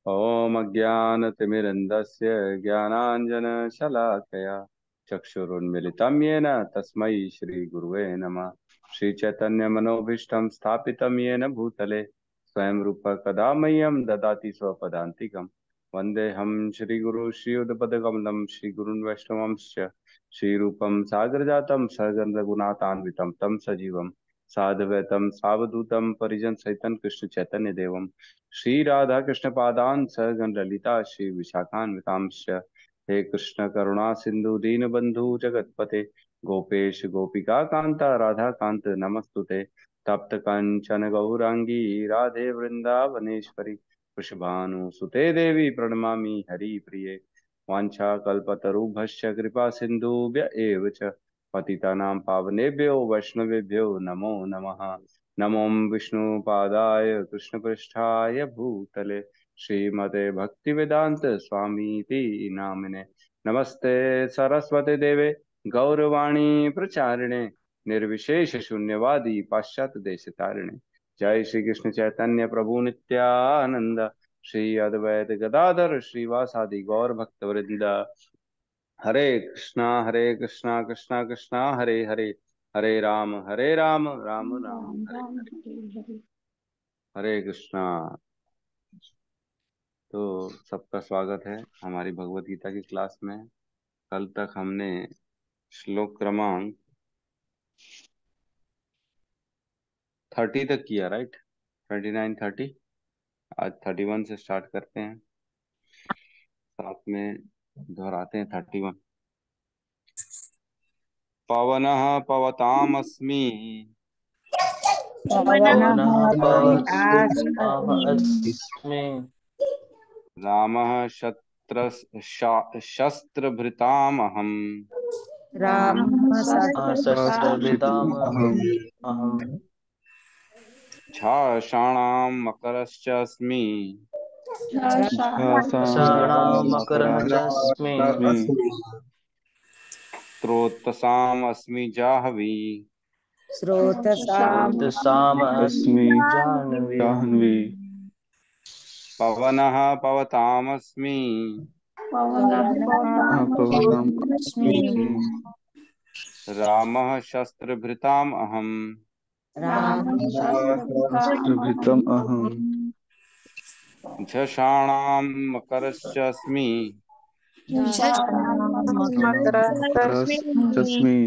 ॐ अज्ञानतिमिरन्धस्य ज्ञानाञ्जनशलाकया चक्षुरुन्मिलितं येन तस्मै श्रीगुरुवे नमः। श्रीचैतन्यमनोभीष्टं स्थापितं येन भूतले स्वयं रूप कदा मह्यं ददाति स्वपदान्तिकं। वन्देऽहं श्रीगुरु श्रीयुतपदकमलं श्रीगुरुन् वैष्णवंश्च श्रीरूपं सागरजातं सहगण रघुनाथान्वितं तं सजीवं साद्वैतं सावधूतं परिजनसहितं कृष्ण चैतन्य देवम् श्री राधा कृष्ण पादान सहगण ललिता श्री विशाखान्वितांश। हे कृष्ण करुणा सिंधु दीन बंधु जगतपते गोपेश गोपिका कांता राधा कांत नमस्तुते। तप्त कंचन गौरांगी राधे वृंदावनेश्वरी वृषभानुसुते देवी प्रणमामि हरि प्रिये। वाञ्छाकल्पतरुभ्यश्च कृपा सिन्धुभ्य एव च पतितानां पावनेभ्यो वैष्णवेभ्यो नमो नमः। नमो विष्णुपादाय कृष्णपृष्ठाय भूतले श्रीमते भक्तिवेदांत स्वामीति नामिने। नमस्ते सरस्वती देवे गौरवाणी प्रचारिणे निर्विशेष शून्यवादी पाश्चात्य देश तारिणे। जय श्री कृष्ण चैतन्य प्रभु नित्यानंद श्री अद्वैत गदाधर श्रीवासादि गौर भक्त वृंद। हरे कृष्णा कृष्णा कृष्णा हरे हरे हरे राम राम राम राम हरे राम हरे। हरे हरे। हरे कृष्णा। तो सबका स्वागत है हमारी भगवत गीता की क्लास में। कल तक हमने श्लोक क्रमांक 30 तक किया, राइट? 29 30। आज 31 से स्टार्ट करते हैं, साथ में दोहराते हैं 31। पवनः पवतामस्मि पवनः पवनः पवताम पवतामस्मि अस्मि। रामः शस्त्रभृतामहम्। रामः शस्त्रभृताम् शस्त्रभृतामहम् अहम्। झाषाणां मकरश्चास्मि। रसाणां मकरः च अस्मि। स्रोतसाम् अस्मि जाह्नवी। स्रोतसाम अस्मि जाह्नवी। पवनः पवतामस्मि पवनः पवतामस्मि रामः शस्त्रभृताम् अहम्। रामः शस्त्रभृतामहम् झषाणां मकरश्चास्मि मकरस्तस्मि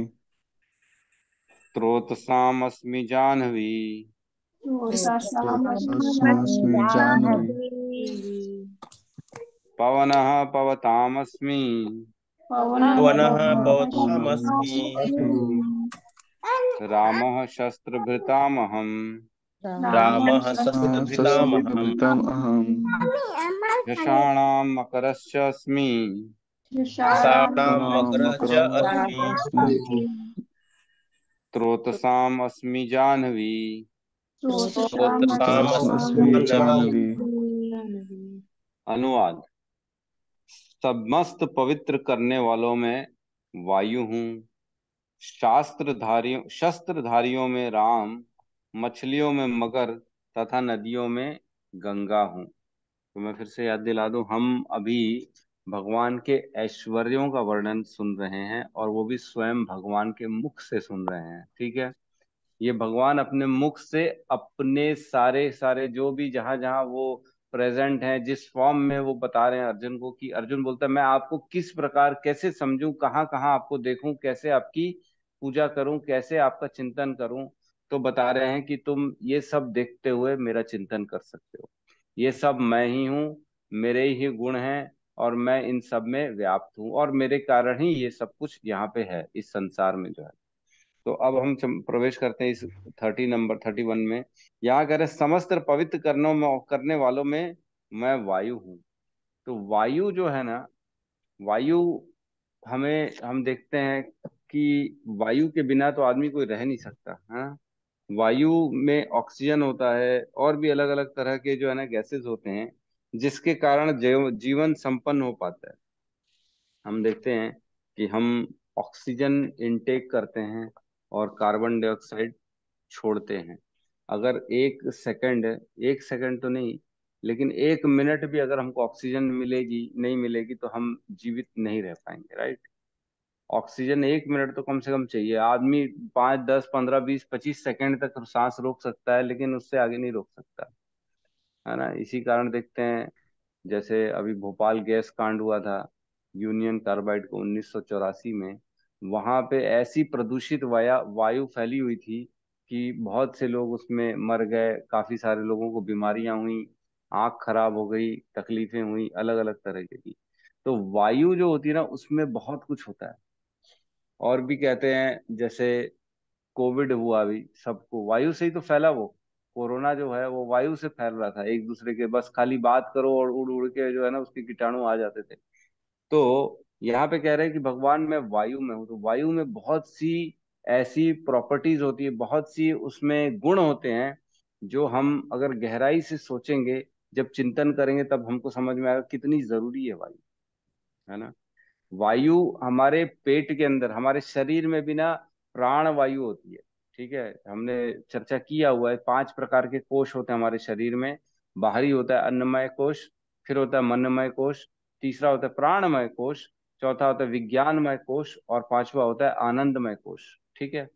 स्रोतसाम् अस्मि जाह्नवी। रोषसामस्मि जाह्नवी पवनः पवतामस्मि पवनः वनः पवतामस्मि पवतामस्मि रामः शस्त्रभृतामहम्। रामः रामः शस्त्रभृतामहम् झषाणां मकरश्चास्मि रसाणां मकरः च अस्मि स्रोतसाम् अस्मि जाह्नवी। स्रोतसामस्मि जाह्नवी। अनुवाद। समस्त पवित्र करने वालों में वायु हूँ, शस्त्रधारियों में राम, मछलियों में मगर तथा नदियों में गंगा हूँ। तो मैं फिर से याद दिला दूं, हम अभी भगवान के ऐश्वर्यों का वर्णन सुन रहे हैं और वो भी स्वयं भगवान के मुख से सुन रहे हैं, ठीक है? ये भगवान अपने मुख से अपने सारे सारे जो भी जहां जहां वो प्रेजेंट हैं, जिस फॉर्म में वो बता रहे हैं अर्जुन को, कि अर्जुन बोलता है मैं आपको किस प्रकार कैसे समझूं, कहाँ कहाँ आपको देखूं, कैसे आपकी पूजा करूं, कैसे आपका चिंतन करूं। तो बता रहे हैं कि तुम ये सब देखते हुए मेरा चिंतन कर सकते हो। ये सब मैं ही हूँ, मेरे ही गुण हैं और मैं इन सब में व्याप्त हूँ और मेरे कारण ही ये सब कुछ यहाँ पे है इस संसार में जो है। तो अब हम प्रवेश करते हैं इस 31 में। यहाँ कह रहे समस्त पवित्र करने वालों में मैं वायु हूँ। तो वायु जो है ना, वायु हम देखते हैं कि वायु के बिना तो आदमी कोई रह नहीं सकता, हाँ। वायु में ऑक्सीजन होता है और भी अलग अलग तरह के जो है ना गैसेस होते हैं, जिसके कारण जीवन संपन्न हो पाता है। हम देखते हैं कि हम ऑक्सीजन इनटेक करते हैं और कार्बन डाइऑक्साइड छोड़ते हैं। अगर एक सेकंड तो नहीं, लेकिन 1 मिनट भी अगर हमको ऑक्सीजन मिलेगी नहीं मिलेगी तो हम जीवित नहीं रह पाएंगे, राइट। ऑक्सीजन 1 मिनट तो कम से कम चाहिए। आदमी 5, 10, 15, 20, 25 सेकंड तक सांस रोक सकता है, लेकिन उससे आगे नहीं रोक सकता, है ना। इसी कारण देखते हैं, जैसे अभी भोपाल गैस कांड हुआ था यूनियन कार्बाइड को 1984 में। वहां पे ऐसी प्रदूषित वायु फैली हुई थी कि बहुत से लोग उसमें मर गए, काफी सारे लोगों को बीमारियां हुई, आंख खराब हो गई, तकलीफें हुई अलग अलग तरह की। तो वायु जो होती है ना, उसमें बहुत कुछ होता है। और भी कहते हैं, जैसे कोविड हुआ अभी, सबको वायु से ही तो फैला वो। कोरोना जो है वो वायु से फैल रहा था, एक दूसरे के बस खाली बात करो और उड़ उड़ के जो है ना उसके कीटाणु आ जाते थे। तो यहाँ पे कह रहे हैं कि भगवान मैं वायु में हूँ, तो वायु में बहुत सी ऐसी प्रॉपर्टीज होती है, बहुत सी उसमें गुण होते हैं जो हम अगर गहराई से सोचेंगे, जब चिंतन करेंगे, तब हमको समझ में आएगा कितनी जरूरी है वायु, है ना। वायु हमारे पेट के अंदर, हमारे शरीर में भी ना प्राण वायु होती है। ठीक है, हमने चर्चा किया हुआ है, 5 प्रकार के कोष होते हैं हमारे शरीर में। बाहरी होता है अन्नमय कोष, फिर होता है मनमय कोष, तीसरा होता है प्राणमय कोष, चौथा होता है विज्ञानमय कोष, और पांचवा होता है आनंदमय कोष। ठीक है।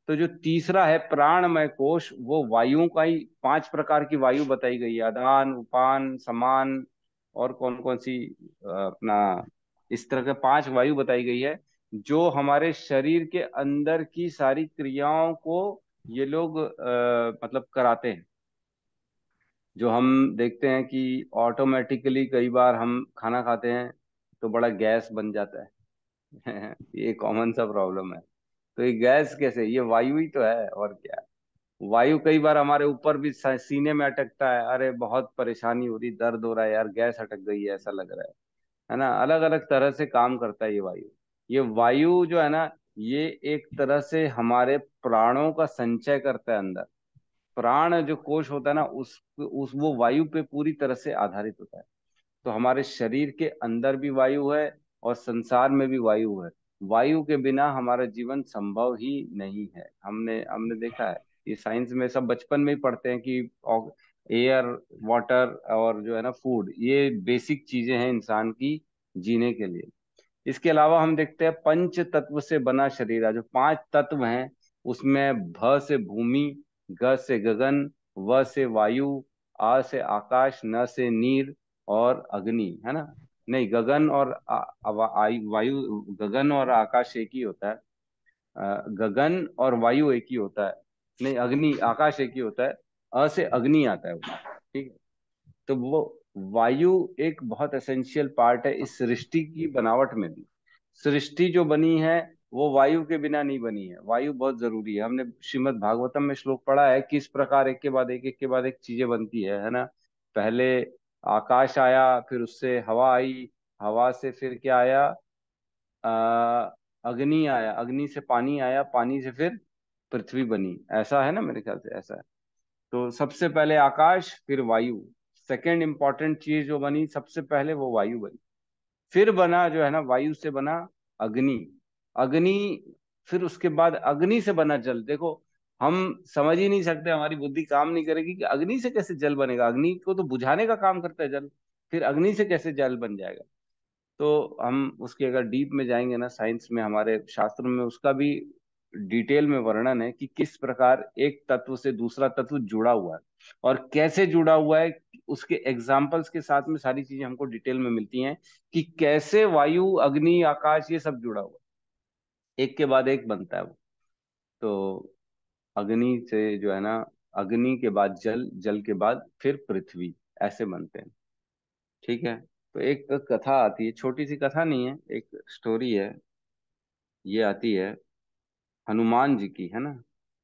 तो जो तीसरा है प्राणमय कोष, वो वायुओं का ही 5 प्रकार की वायु बताई गई है, आदान उपान समान, और कौन कौन सी अपना, इस तरह के 5 वायु बताई गई है, जो हमारे शरीर के अंदर की सारी क्रियाओं को ये लोग मतलब कराते हैं। जो हम देखते हैं कि ऑटोमेटिकली कई बार हम खाना खाते हैं तो बड़ा गैस बन जाता है ये कॉमन सा प्रॉब्लम है। तो ये गैस कैसे, ये वायु ही तो है, और क्या। वायु कई बार हमारे ऊपर भी सीने में अटकता है, अरे बहुत परेशानी हो रही, दर्द हो रहा है यार, गैस अटक गई है ऐसा लग रहा है ना। अलग अलग तरह से काम करता है ये वायु। ये वायु जो है ना, ये एक तरह से हमारे प्राणों का संचय करता है अंदर। प्राण जो कोश होता है ना, उस वो वायु पे पूरी तरह से आधारित होता है। तो हमारे शरीर के अंदर भी वायु है और संसार में भी वायु है। वायु के बिना हमारा जीवन संभव ही नहीं है। हमने हमने देखा है, ये साइंस में सब बचपन में ही पढ़ते हैं कि एयर, वाटर और जो है ना फूड, ये बेसिक चीजें हैं इंसान की जीने के लिए। इसके अलावा हम देखते हैं पंच तत्व से बना शरीर है। जो 5 तत्व हैं उसमें भ से भूमि, ग से गगन, व से वायु, आ से आकाश, न से नीर, और अग्नि, है ना। नहीं, गगन और वायु, गगन और आकाश एक ही होता है। गगन और वायु एक ही होता है। नहीं, अग्नि आकाश एक ही होता है। अ से अग्नि आता है वो। ठीक है। तो वो वायु एक बहुत एसेंशियल पार्ट है इस सृष्टि की बनावट में भी। सृष्टि जो बनी है वो वायु के बिना नहीं बनी है। वायु बहुत जरूरी है। हमने श्रीमद् भागवतम में श्लोक पढ़ा है किस प्रकार एक के बाद एक चीजें बनती है ना। पहले आकाश आया, फिर उससे हवा आई, हवा से फिर क्या आया, अग्नि आया, अग्नि से पानी आया, पानी से फिर पृथ्वी बनी। ऐसा है ना, मेरे ख्याल से ऐसा है। तो सबसे पहले आकाश, फिर वायु। सेकंड इंपॉर्टेंट चीज जो बनी सबसे पहले, वो वायु बनी। फिर बना जो है ना, वायु से बना अग्नि। अग्नि, फिर उसके बाद अग्नि से बना जल। देखो, हम समझ ही नहीं सकते, हमारी बुद्धि काम नहीं करेगी कि अग्नि से कैसे जल बनेगा। अग्नि को तो बुझाने का काम करता है जल, फिर अग्नि से कैसे जल बन जाएगा। तो हम उसके अगर डीप में जाएंगे ना, साइंस में हमारे शास्त्रों में उसका भी डिटेल में वर्णन है कि किस प्रकार एक तत्व से दूसरा तत्व जुड़ा हुआ है और कैसे जुड़ा हुआ है। उसके एग्जाम्पल्स के साथ में सारी चीजें हमको डिटेल में मिलती हैं कि कैसे वायु, अग्नि, आकाश ये सब जुड़ा हुआ है, एक के बाद एक बनता है वो। तो अग्नि से जो है ना, अग्नि के बाद जल, जल के बाद फिर पृथ्वी, ऐसे बनते हैं। ठीक है। तो एक कथा आती है, छोटी सी कथा नहीं है, एक स्टोरी है। ये आती है हनुमान जी की, है ना।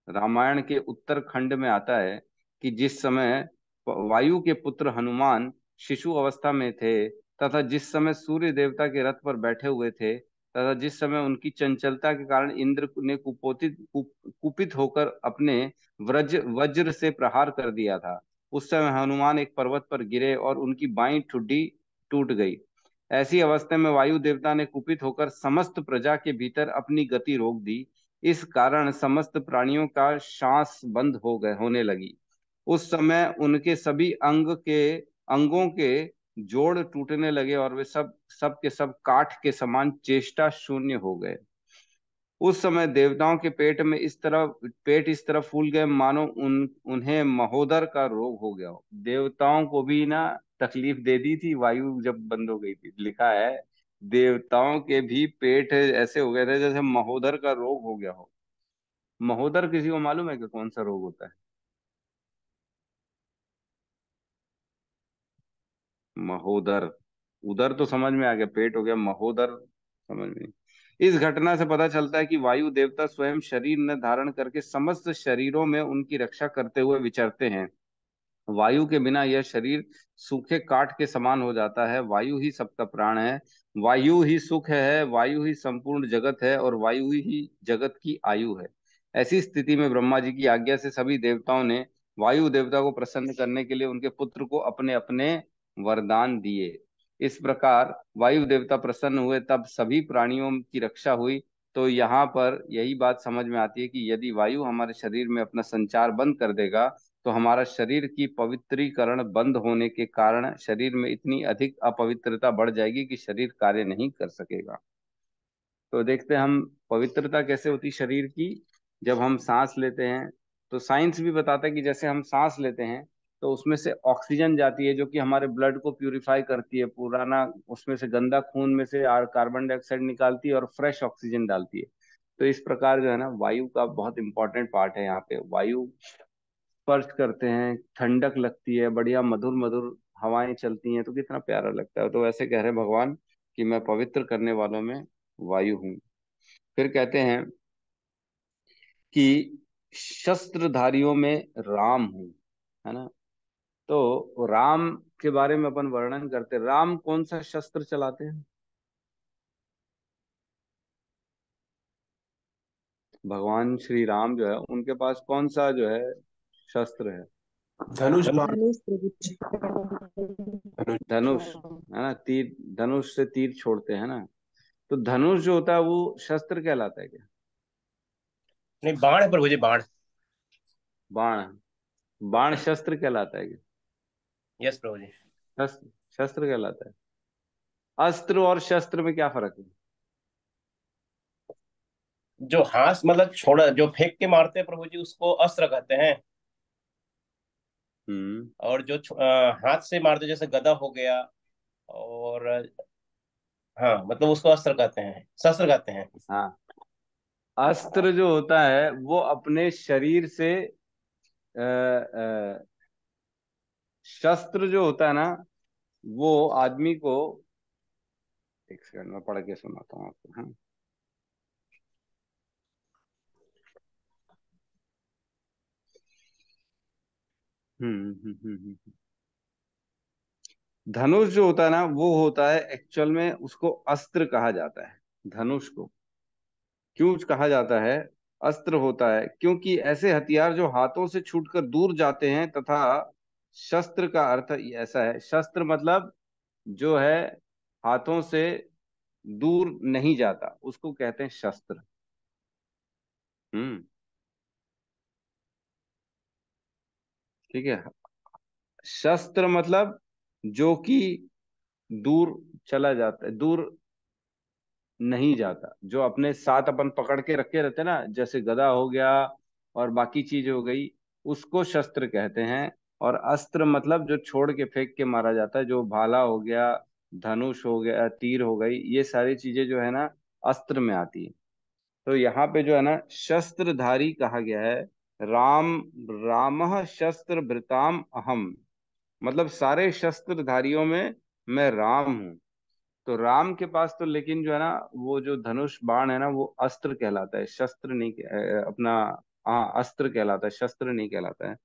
रामायण के उत्तर खंड में आता है कि जिस समय वायु के पुत्र हनुमान शिशु अवस्था में थे, तथा जिस समय सूर्य देवता के रथ पर बैठे हुए थे, तथा जिस समय उनकी चंचलता के कारण इंद्र ने कुपित होकर अपने वज्र से प्रहार कर दिया था, उस समय हनुमान एक पर्वत पर गिरे और उनकी बाईं ठुड्डी टूट गई। ऐसी अवस्था में वायु देवता ने कुपित होकर समस्त प्रजा के भीतर अपनी गति रोक दी। इस कारण समस्त प्राणियों का श्वास बंद हो गए होने लगी। उस समय उनके सभी अंग के अंगों के जोड़ टूटने लगे और वे सब के सब काठ के समान चेष्टा शून्य हो गए। उस समय देवताओं के पेट इस तरह फूल गए मानो उन्हें महोदर का रोग हो गया हो। देवताओं को भी ना तकलीफ दे दी थी वायु जब बंद हो गई थी, लिखा है देवताओं के भी पेट ऐसे हो गए थे जैसे महोदर का रोग हो गया हो। महोदर किसी को मालूम है कि कौन सा रोग होता है? महोदर, उदर तो समझ में आ गया, पेट हो गया, महोदर समझ में नहीं। इस घटना से पता चलता है कि वायु देवता स्वयं शरीर न धारण करके समस्त शरीरों में उनकी रक्षा करते हुए विचरते हैं। वायु के बिना यह शरीर सूखे काठ के समान हो जाता है। वायु ही सबका प्राण है, वायु ही सुख है, वायु ही संपूर्ण जगत है और वायु ही जगत की आयु है। ऐसी स्थिति में ब्रह्मा जी की आज्ञा से सभी देवताओं ने वायु देवता को प्रसन्न करने के लिए उनके पुत्र को अपने अपने वरदान दिए। इस प्रकार वायु देवता प्रसन्न हुए, तब सभी प्राणियों की रक्षा हुई। तो यहाँ पर यही बात समझ में आती है कि यदि वायु हमारे शरीर में अपना संचार बंद कर देगा तो हमारा शरीर की पवित्रीकरण बंद होने के कारण शरीर में इतनी अधिक अपवित्रता बढ़ जाएगी कि शरीर कार्य नहीं कर सकेगा। तो देखते हैं हम पवित्रता कैसे होती शरीर की। जब हम सांस लेते हैं तो साइंस भी बताता है कि जैसे हम सांस लेते हैं तो उसमें से ऑक्सीजन जाती है जो कि हमारे ब्लड को प्यूरिफाई करती है, पुराना उसमें से गंदा खून में से कार्बन डाइऑक्साइड निकालती है और फ्रेश ऑक्सीजन डालती है। तो इस प्रकार जो है ना वायु का बहुत इंपॉर्टेंट पार्ट है यहाँ पे। वायु स्पर्श करते हैं, ठंडक लगती है, बढ़िया मधुर मधुर हवाएं चलती हैं तो कितना प्यारा लगता है। तो वैसे कह रहे भगवान कि मैं पवित्र करने वालों में वायु हूँ। फिर कहते हैं कि शस्त्रधारियों में राम हूँ, है ना। तो राम के बारे में अपन वर्णन करते हैं। राम कौन सा शस्त्र चलाते हैं? भगवान श्री राम जो है उनके पास कौन सा जो है शस्त्र है? धनुष बाण। धनुष प्रभु जी। धनुष। धनुष, है ना। तीर, धनुष से तीर छोड़ते हैं ना। तो धनुष जो होता है वो शस्त्र कहलाता है क्या? नहीं, बाण है प्रभु जी, बाण। बाण, बाण शस्त्र कहलाता है क्या? यस प्रभु जी। शस्त्र, शस्त्र कहलाता है। अस्त्र और शस्त्र में क्या फर्क है? जो हाथ मतलब छोड़ा, जो फेंक के मारते हैं प्रभु जी, उसको अस्त्र कहते हैं। हम्म। और जो हाथ से मारते, जैसे गदा हो गया, और हाँ मतलब उसको अस्त्र कहते हैं, शस्त्र कहते हैं। हाँ, अस्त्र जो होता है वो अपने शरीर से शस्त्र जो होता है ना वो आदमी को, एक सेकंड में पढ़ के सुनाता हूँ आपको। हाँ। हम्म। धनुष जो होता है ना वो होता है, एक्चुअल में उसको अस्त्र कहा जाता है। धनुष को क्यों कहा जाता है अस्त्र होता है? क्योंकि ऐसे हथियार जो हाथों से छूटकर दूर जाते हैं, तथा शस्त्र का अर्थ ऐसा है, शस्त्र मतलब जो है हाथों से दूर नहीं जाता उसको कहते हैं शस्त्र। हम्म। ठीक है। शस्त्र मतलब जो कि दूर चला जाता है, दूर नहीं जाता, जो अपने साथ अपन पकड़ के रखे रहते हैं ना, जैसे गदा हो गया और बाकी चीज हो गई, उसको शस्त्र कहते हैं। और अस्त्र मतलब जो छोड़ के फेंक के मारा जाता है, जो भाला हो गया, धनुष हो गया, तीर हो गई, ये सारी चीजें जो है ना अस्त्र में आती है। तो यहाँ पे जो है ना शस्त्रधारी कहा गया है। राम, रामः शस्त्र भृताम अहम, मतलब सारे शस्त्रधारियों में मैं राम हूँ। तो राम के पास तो लेकिन जो है ना वो जो धनुष बाण है ना वो अस्त्र कहलाता है, शस्त्र नहीं अपना, हाँ अस्त्र कहलाता है, शस्त्र नहीं कहलाता है।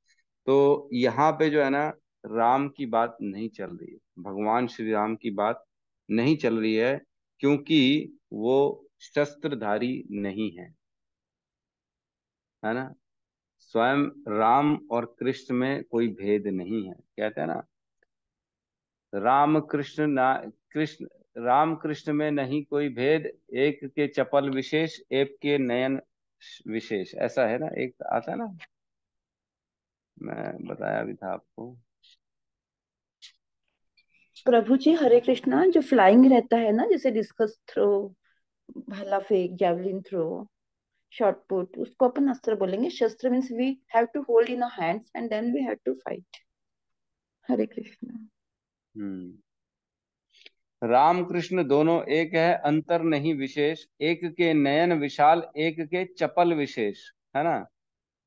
तो यहाँ पे जो है ना राम की बात नहीं चल रही है, भगवान श्री राम की बात नहीं चल रही है, क्योंकि वो शस्त्रधारी नहीं है, है ना। स्वयं राम और कृष्ण में कोई भेद नहीं है, कहते हैं ना राम कृष्ण ना, कृष्ण राम कृष्ण में नहीं कोई भेद, एक के चपल विशेष, एक के नयन विशेष, ऐसा है ना, एक आता है ना, मैं बताया भी था आपको। प्रभु जी हरे कृष्णा, जो फ्लाइंग रहता है ना, जैसे डिस्कस थ्रो, भाला फेंक, जैवलिन थ्रो, शॉट पुट, उसको अपन अस्त्र बोलेंगे। शस्त्र means we have to hold in our hands and then we have to fight. Hare Krishna. Hmm. Ram Krishna दोनों एक है, अंतर नहीं विशेष, एक के नयन विशाल, एक के चपल विशेष, है ना।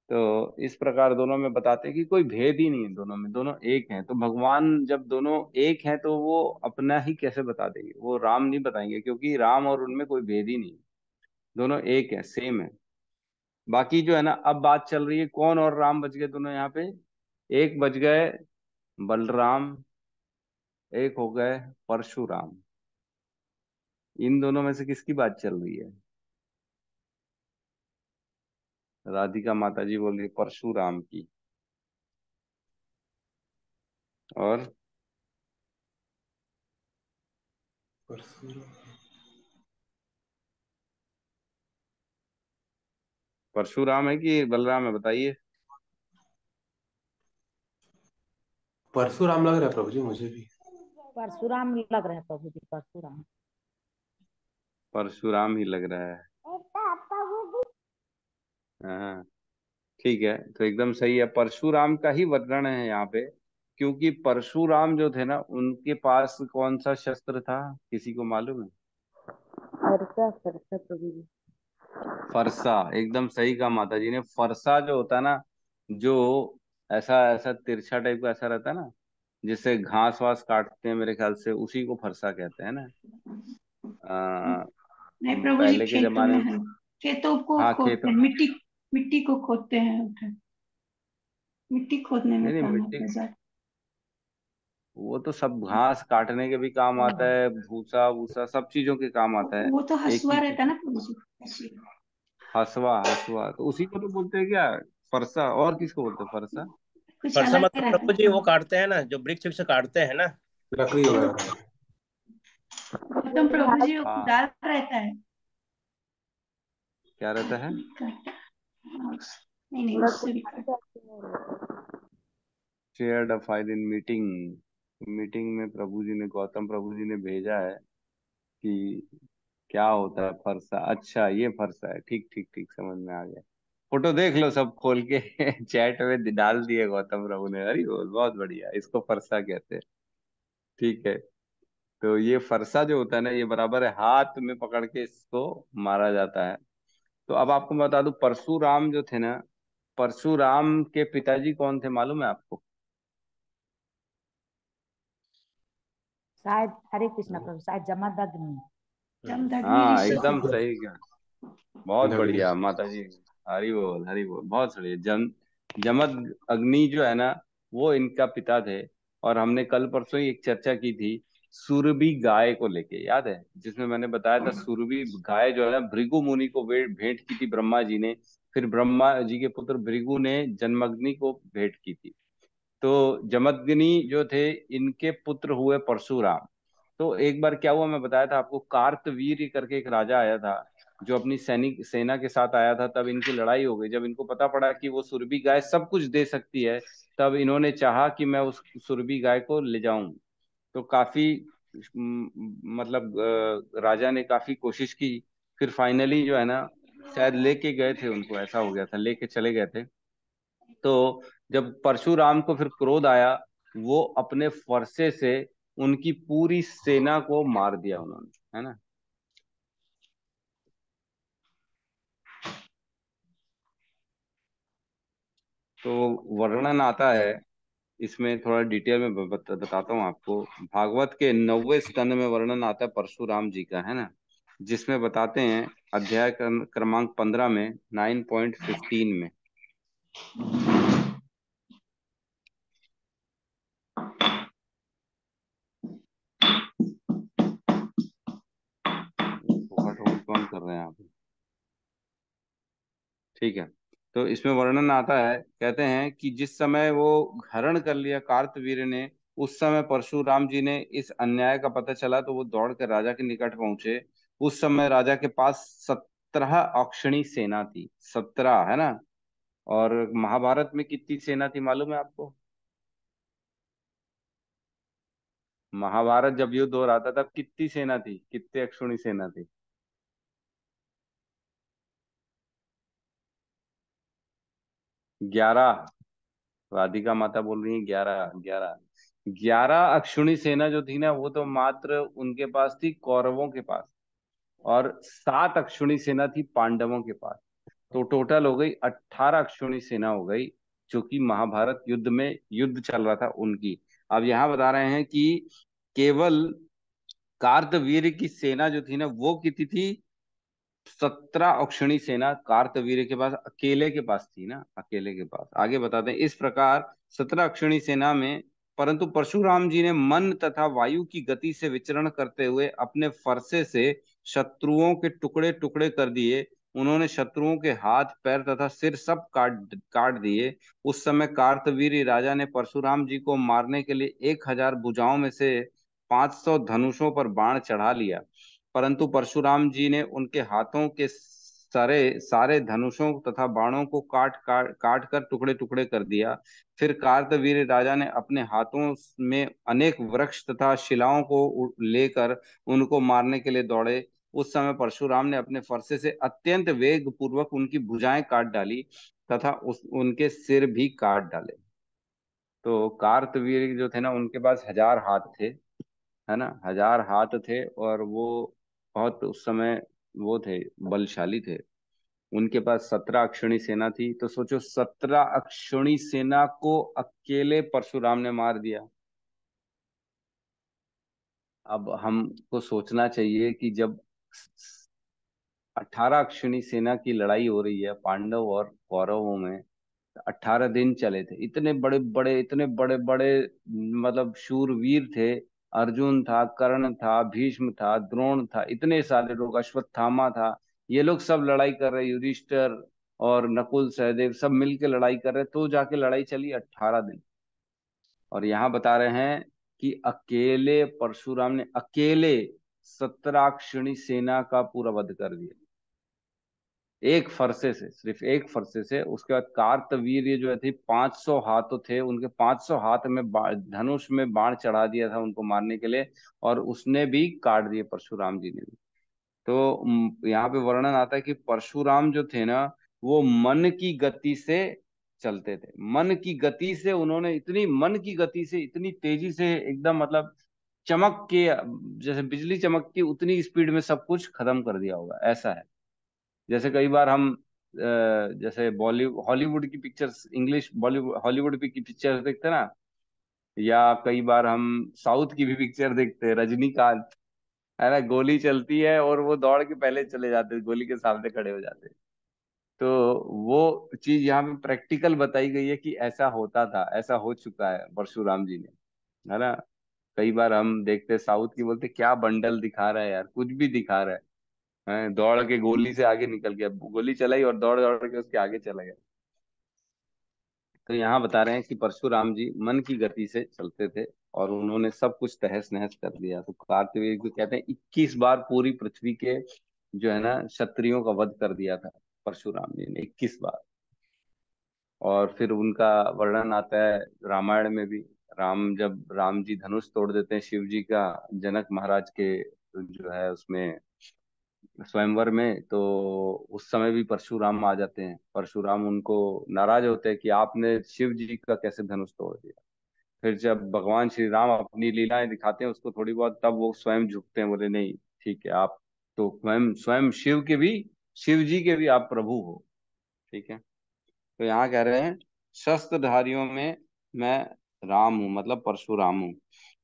तो इस प्रकार दोनों में बताते हैं कि कोई भेद ही नहीं है दोनों में, दोनों एक हैं। तो भगवान जब दोनों एक हैं तो वो अपना ही कैसे बता देंगे, वो राम नहीं बताएंगे, क्योंकि राम और उनमें कोई भेद ही नहीं है, दोनों एक है, सेम है। बाकी जो है ना, अब बात चल रही है कौन और राम बच गए दोनों यहाँ पे। एक बच गए बलराम, एक हो गए परशुराम। इन दोनों में से किसकी बात चल रही है? राधिका माता जी बोल रही है परशुराम की। और परशुराम। परशुराम है कि बलराम है, बताइए। परशुराम लग रहा है प्रभु जी मुझे भी। परशुराम लग रहा है प्रभु जी, परशुराम। परशुराम ही लग रहा है। हाँ, ठीक है, तो एकदम सही है, परशुराम का ही वर्णन है यहाँ पे। क्योंकि परशुराम जो थे ना, उनके पास कौन सा शस्त्र था, किसी को मालूम है? फरसा, फरसा प्रभु जी। फरसा, एकदम सही कहा माता जी ने। फरसा जो होता है ना, जो ऐसा ऐसा तिरछा टाइप का ऐसा रहता है ना, जिससे घास वास काटते हैं, मेरे ख्याल से उसी को फरसा कहते हैं ना। आ, नहीं प्रभु जी, पहले के खेतों जमाने में में। है, खेतों को हाँ, खेत। खोदते हैं, मिट्टी मिट्टी को खोदते हैं उठे, मिट्टी खोदने में नहीं नहीं, काम आता मिट्टी, है ज्यादा। वो तो सब घास काटने के भी काम आता है, भूसा भूसा सब चीजों के काम आता है। वो तो एक हसुआ ही चीज। रहता है ना प्रभु जी, हसुआ। हसवा, हसवा तो उसी को तो बोलते हैं क्या? फरसा, और किसको बोलते हैं फरसा? कुछ फरसा अलग मतलब रहता प्रभु जी है। वो काटते हैं ना, जो वृक्ष वृक्ष काटते हैं ना। लकड़ी वगैरह। गौतम प्रभु जी वो हाँ, कुदाल रहता है। क्या रहता है? नहीं नहीं, उससे भी काट। Shared a file in meeting. Meeting में प्रभु जी ने, गौतम प्रभु जी ने भेजा है कि क्या होता है फरसा। अच्छा, ये फरसा है, ठीक ठीक ठीक, समझ में आ गया। फोटो देख लो सब खोल के चैट में डाल दिए गौतम प्रभु ने। अरे बोल, बहुत बढ़िया, इसको फरसा कहते हैं। ठीक है। तो ये फरसा जो होता है ना, ये बराबर है हाथ में पकड़ के इसको मारा जाता है। तो अब आपको मैं बता दूं, परशुराम जो थे ना, परशुराम के पिताजी कौन थे मालूम है आपको? शायद, हरे कृष्णा प्रभु, शायद जमदग्नि। जमदग्नि हाँ, ऋषि थे। एकदम सही क्या, बहुत लकड़ी। बढ़िया माता जी। हरि बोल, हरि बोल, बहुत सही। जमद अग्नि जो है ना, वो इनका पिता थे। और हमने कल परसों ही एक चर्चा की थी सुरभि गाय को लेके, याद है? जिसमें मैंने बताया था सुरभि गाय जो है ना, भृगु मुनि को भेंट की थी ब्रह्मा जी ने। फिर ब्रह्मा जी के पुत्र भृगु ने जन्मग्नि को भेंट की थी। तो जमदग्नि जो थे, इनके पुत्र हुए परशुराम। तो एक बार क्या हुआ, मैं बताया था आपको, कार्तवीर्य करके एक राजा आया था, जो अपनी सैनिक सेना के साथ आया था। तब इनकी लड़ाई हो गई, जब इनको पता पड़ा कि वो सुरभि गाय सब कुछ दे सकती है, तब इन्होंने चाहा कि मैं उस सुरभि गाय को ले जाऊं। तो काफी मतलब राजा ने काफी कोशिश की। फिर फाइनली जो है ना, शायद लेके गए थे उनको, ऐसा हो गया था, लेके चले गए थे। तो जब परशुराम को फिर क्रोध आया, वो अपने फरसे से उनकी पूरी सेना को मार दिया उन्होंने, है ना। तो वर्णन आता है इसमें, थोड़ा डिटेल में बताता हूँ आपको। भागवत के 9वें स्कंद में वर्णन आता है परशुराम जी का, है ना। जिसमें बताते हैं अध्याय क्रमांक 15 में, 9.15 में। ठोका ठोकी कौन कर रहे हैं आप? ठीक है। तो इसमें वर्णन आता है, कहते हैं कि जिस समय वो हरण कर लिया कार्तवीर्य ने, उस समय परशुराम जी ने इस अन्याय का पता चला, तो वो दौड़ कर राजा के निकट पहुंचे। उस समय राजा के पास 17 औक्षणी सेना थी, 17, है ना। और महाभारत में कितनी सेना थी मालूम है आपको? महाभारत जब युद्ध हो रहा था तब कितनी सेना थी, कितने अक्षौणी सेना थी? 11। राधिका माता बोल रही है 11, 11। 11 अक्षौणी सेना जो थी ना, वो तो मात्र उनके पास थी, कौरवों के पास। और 7 अक्षौणी सेना थी पांडवों के पास। तो टोटल हो गई 18 अक्षौणी सेना हो गई, जो कि महाभारत युद्ध में युद्ध चल रहा था उनकी। अब यहाँ बता रहे हैं कि केवल कार्तवीर्य की सेना जो थी ना, वो कितनी थी? 17 अक्षौणी सेना कार्तवीर्य के पास, अकेले के पास थी ना, अकेले के पास। आगे बताते हैं, इस प्रकार 17 अक्षौणी सेना में, परंतु परशुराम जी ने मन तथा वायु की गति से विचरण करते हुए अपने फरसे से शत्रुओं के टुकड़े टुकड़े कर दिए। उन्होंने शत्रुओं के हाथ पैर तथा सिर सब काट काट दिए। उस समय कार्तवीर्य राजा ने परशुराम जी को मारने के लिए 1000 भुजाओं में से 500 धनुषों पर बाण चढ़ा लिया, परंतु परशुराम जी ने उनके हाथों के सारे सारे धनुषों तथा बाणों को काट काट काट कर टुकड़े टुकड़े कर दिया। फिर कार्तवीर्य राजा ने अपने हाथों में अनेक वृक्ष तथा शिलाओं को लेकर उनको मारने के लिए दौड़े। उस समय परशुराम ने अपने फरसे से अत्यंत वेग पूर्वक उनकी भुजाएं काट डाली तथा उनके सिर भी काट डाले। तो कार्तवीर्य जो थे ना, उनके पास 1000 हाथ थे, है ना, 1000 हाथ थे, और वो बहुत उस समय वो थे, बलशाली थे। उनके पास 17 अक्षौणी सेना थी। तो सोचो, 17 अक्षौणी सेना को अकेले परशुराम ने मार दिया। अब हमको सोचना चाहिए कि जब 18 अक्षौणी सेना की लड़ाई हो रही है पांडव और कौरवों में, 18 दिन चले थे, इतने बड़े बड़े, इतने बड़े बड़े, मतलब शूरवीर थे। अर्जुन था, कर्ण था, भीष्म था, द्रोण था, इतने सारे लोग, अश्वत्थामा था। ये लोग सब लड़ाई कर रहे, युधिष्ठिर और नकुल सहदेव सब मिलके लड़ाई कर रहे, तो जाके लड़ाई चली 18 दिन। और यहाँ बता रहे हैं कि अकेले परशुराम ने, अकेले 17 सेना का पूरा वध कर दिया, एक फरसे से, सिर्फ एक फरसे से। उसके बाद कार्तवीर्य जो थे, 500 हाथ थे उनके, 500 हाथ में धनुष में बाण चढ़ा दिया था उनको मारने के लिए, और उसने भी काट दिए, परशुराम जी ने भी। तो यहाँ पे वर्णन आता है कि परशुराम जो थे ना, वो मन की गति से चलते थे। मन की गति से उन्होंने, इतनी मन की गति से, इतनी तेजी से, एकदम मतलब चमक के, जैसे बिजली चमकती उतनी स्पीड में सब कुछ खत्म कर दिया होगा, ऐसा है। जैसे कई बार हम जैसे बॉलीवुड हॉलीवुड की पिक्चर्स, इंग्लिश बॉलीवुड हॉलीवुड की पिक्चर्स देखते हैं ना, या कई बार हम साउथ की भी पिक्चर देखते हैं, रजनीकांत, है ना, गोली चलती है और वो दौड़ के पहले चले जाते हैं, गोली के सामने खड़े हो जाते हैं। तो वो चीज यहाँ पे प्रैक्टिकल बताई गई है कि ऐसा होता था, ऐसा हो चुका है परशुराम जी ने, है ना। कई बार हम देखते हैं साउथ की, बोलते क्या बंडल दिखा रहा है यार, कुछ भी दिखा रहा है, दौड़ के गोली से आगे निकल गया, गोली चलाई और दौड़ दौड़ के उसके आगे चला गया। तो यहाँ बता रहे हैं कि परशुराम जी मन की गति से चलते थे, और उन्होंने सब कुछ तहस नहस कर दिया। तो कार्तवीर्य को कहते हैं 21 बार पूरी पृथ्वी के जो है ना क्षत्रियों का वध कर दिया था परशुराम जी ने, 21 बार। और फिर उनका वर्णन आता है रामायण में भी। जब राम जी धनुष तोड़ देते हैं शिव जी का, जनक महाराज के जो है उसमें स्वयंवर में, तो उस समय भी परशुराम आ जाते हैं। परशुराम उनको नाराज होते हैं कि आपने शिव जी का कैसे धनुष तोड़ दिया। फिर जब भगवान श्री राम अपनी लीलाएं दिखाते हैं उसको थोड़ी बहुत, तब वो स्वयं झुकते हैं, बोले नहीं ठीक है, आप तो स्वयं स्वयं शिव के भी, शिव जी के भी आप प्रभु हो, ठीक है। तो यहाँ कह रहे हैं शस्त्रधारियों में मैं राम हूं, मतलब परशुराम हूँ।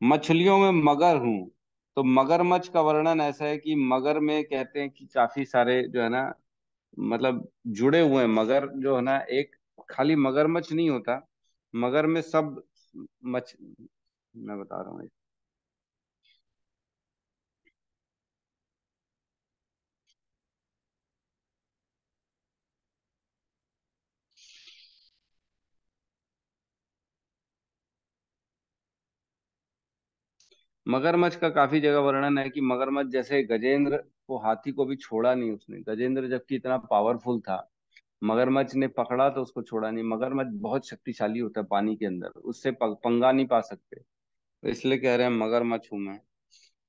मछलियों में मगर हूँ। तो मगरमच्छ का वर्णन ऐसा है कि मगर में कहते हैं कि काफी सारे जो है ना, मतलब जुड़े हुए हैं। मगर जो है ना, एक खाली मगरमच्छ नहीं होता, मगर में सब मछ मैं बता रहा हूँ। मगरमच्छ का काफी जगह वर्णन है कि मगरमच्छ जैसे गजेंद्र को, हाथी को भी छोड़ा नहीं उसने, गजेंद्र जबकि इतना पावरफुल था, मगरमच्छ ने पकड़ा तो उसको छोड़ा नहीं। मगरमच्छ बहुत शक्तिशाली होता है पानी के अंदर, उससे पंगा नहीं पा सकते। तो इसलिए कह रहे हैं मगरमच्छ हूं मैं।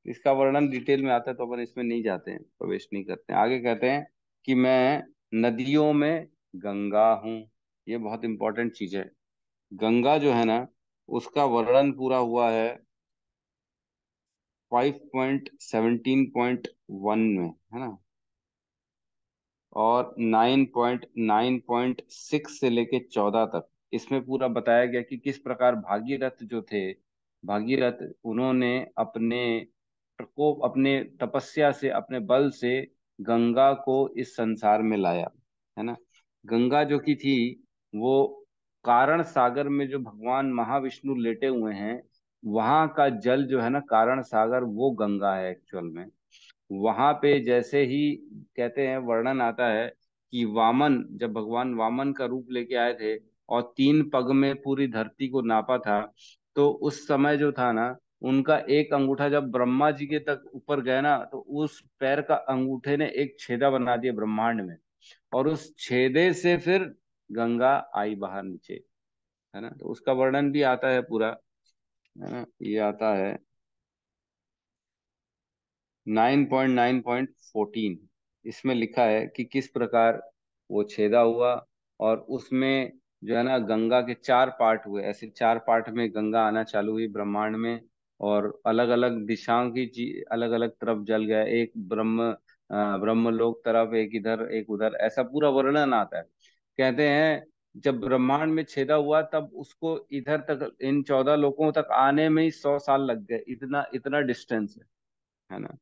इसका वर्णन डिटेल में आता है तो अपन इसमें नहीं जाते हैं, प्रवेश नहीं करते हैं। आगे कहते हैं कि मैं नदियों में गंगा हूँ। ये बहुत इंपॉर्टेंट चीज है। गंगा जो है ना, उसका वर्णन पूरा हुआ है 5.17.1 में, है ना। और 9.9.6 से लेके 14 तक इसमें पूरा बताया गया कि किस प्रकार भागीरथ जो थे, भागीरथ उन्होंने अपने प्रकोप, अपने तपस्या से, अपने बल से गंगा को इस संसार में लाया, है ना। गंगा जो की थी, वो कारण सागर में जो भगवान महाविष्णु लेटे हुए हैं, वहां का जल जो है ना, कारण सागर, वो गंगा है एक्चुअल में। वहां पे जैसे ही कहते हैं, वर्णन आता है कि वामन, जब भगवान वामन का रूप लेके आए थे और 3 पग में पूरी धरती को नापा था, तो उस समय जो था ना, उनका एक अंगूठा जब ब्रह्मा जी के तक ऊपर गया ना, तो उस पैर का अंगूठे ने एक छेदा बना दिया ब्रह्मांड में। और उस छेदे से फिर गंगा आई बाहर नीचे, है ना। तो उसका वर्णन भी आता है पूरा, है ना। ये आता है 9.9.14। इसमें लिखा है कि किस प्रकार वो छेदा हुआ, और उसमें जो है ना, गंगा के 4 पार्ट हुए, ऐसे 4 पार्ट में गंगा आना चालू हुई ब्रह्मांड में। और अलग अलग दिशाओं की अलग अलग तरफ जल गया, एक ब्रह्म लोक तरफ, एक इधर एक उधर, ऐसा पूरा वर्णन आता है। कहते हैं जब ब्रह्मांड में छेदा हुआ, तब उसको इधर तक, इन 14 लोकों तक आने में ही 100 साल लग गए, इतना इतना डिस्टेंस है ना।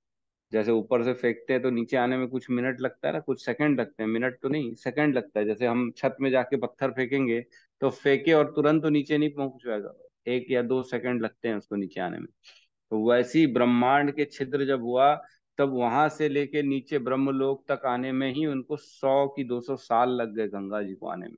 जैसे ऊपर से फेंकते हैं तो नीचे आने में कुछ मिनट लगता है ना, कुछ सेकंड लगते हैं, मिनट तो नहीं, सेकंड लगता है। जैसे हम छत में जाके पत्थर फेंकेंगे, तो फेंके और तुरंत तो नीचे नहीं पहुंच जाएगा, 1 या 2 सेकंड लगते हैं उसको नीचे आने में। तो वैसे ही ब्रह्मांड के छिद्र जब हुआ, तब वहां से लेके नीचे ब्रह्मलोक तक आने में ही उनको 100 की 200 साल लग गए गंगा जी को आने में।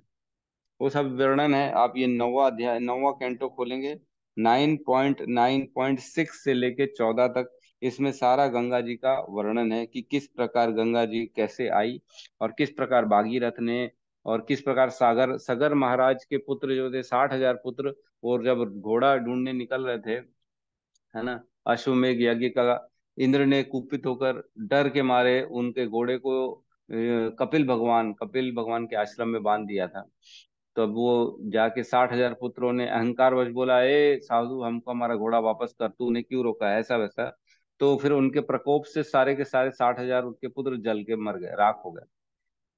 वो सब वर्णन है। आप ये 9वां अध्याय, 9वां कैंटो खोलेंगे, 9.9.6 से लेके 14 तक, इसमें सारा गंगा जी का वर्णन है कि किस प्रकार गंगा जी कैसे आई, और किस प्रकार भागीरथ ने, और किस प्रकार सागर सगर महाराज के पुत्र जो थे, 60,000 पुत्र, और जब घोड़ा ढूंढने निकल रहे थे, है ना, अश्वमेध यज्ञ का, इंद्र ने कुपित होकर डर के मारे उनके घोड़े को कपिल भगवान के आश्रम में बांध दिया था। तब वो जाके 60,000 पुत्रों ने अहंकार वश बोला, ए साधु, हमको हमारा घोड़ा वापस कर, तूने क्यों रोका है, ऐसा वैसा। तो फिर उनके प्रकोप से सारे के सारे 60,000 उनके पुत्र जल के मर गए, राख हो गए।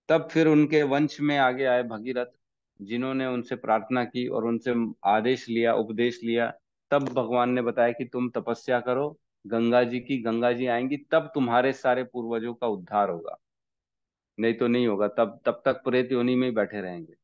तब फिर उनके वंश में आगे आए भगीरथ, जिन्होंने उनसे प्रार्थना की और उनसे आदेश लिया, उपदेश लिया। तब भगवान ने बताया कि तुम तपस्या करो गंगा जी की, गंगा जी आएंगी तब तुम्हारे सारे पूर्वजों का उद्धार होगा, नहीं तो नहीं होगा। तब तक प्रेत योनि में ही बैठे रहेंगे।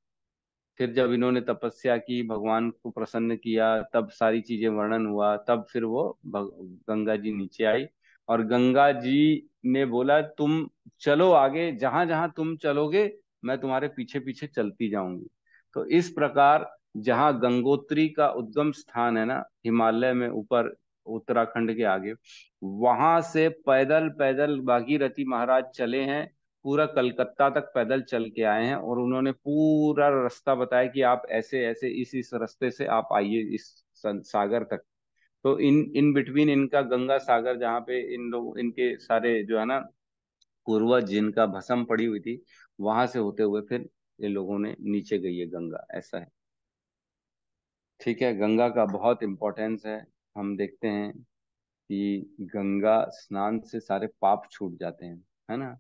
फिर जब इन्होंने तपस्या की, भगवान को प्रसन्न किया, तब सारी चीजें वर्णन हुआ, तब फिर वो गंगा जी नीचे आई। और गंगा जी ने बोला, तुम चलो आगे, जहां जहां तुम चलोगे मैं तुम्हारे पीछे पीछे चलती जाऊंगी। तो इस प्रकार, जहां गंगोत्री का उद्गम स्थान है ना, हिमालय में ऊपर, उत्तराखंड के आगे, वहां से पैदल पैदल भागीरथी महाराज चले हैं, पूरा कलकत्ता तक पैदल चल के आए हैं। और उन्होंने पूरा रास्ता बताया कि आप ऐसे ऐसे इस रास्ते से आप आइए इस सागर तक। तो इन इन बिटवीन इनका गंगा सागर, जहाँ पे इन लोग, इनके सारे जो है ना पूर्वज, जिनका भस्म पड़ी हुई थी, वहां से होते हुए फिर ये लोगों ने नीचे गई है गंगा, ऐसा है। ठीक है, गंगा का बहुत इम्पोर्टेंस है। हम देखते हैं कि गंगा स्नान से सारे पाप छूट जाते हैं, है ना।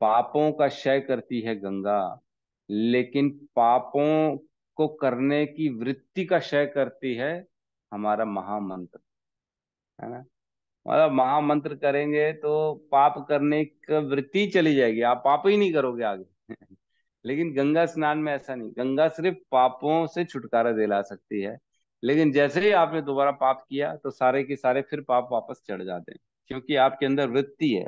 पापों का क्षय करती है गंगा, लेकिन पापों को करने की वृत्ति का क्षय करती है हमारा महामंत्र, है ना। मतलब महामंत्र करेंगे तो पाप करने की वृत्ति चली जाएगी, आप पाप ही नहीं करोगे आगे। लेकिन गंगा स्नान में ऐसा नहीं, गंगा सिर्फ पापों से छुटकारा दिला सकती है। लेकिन जैसे ही आपने दोबारा पाप किया, तो सारे के सारे फिर पाप वापस चढ़ जाते हैं, क्योंकि आपके अंदर वृत्ति है,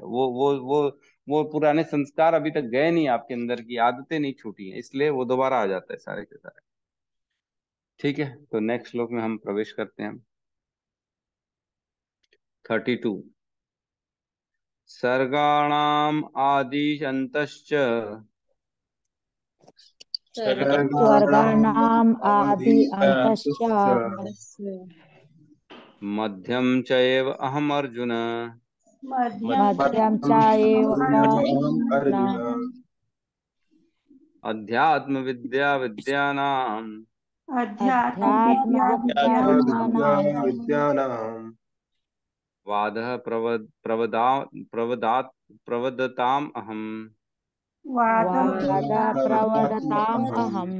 वो पुराने संस्कार अभी तक गए नहीं, आपके अंदर की आदतें नहीं छूटी हैं, इसलिए वो दोबारा आ जाता है सारे के सारे। ठीक है, तो नेक्स्ट श्लोक में हम प्रवेश करते हैं। 32। सर्गाणाम आदि अंतश्च स्वर्गाणाम् आदि अन्तश्च मध्यम च एव अहम अर्जुन। मध्यम च एव अर्जुन। अध्यात्म विद्या विद्यानाम अध्यात्म अध्यात्म विद्या विद्या विद्या विद्यानां विद्यानां वादः प्रवदताम अहम। वाद प्रवदताम् अहम्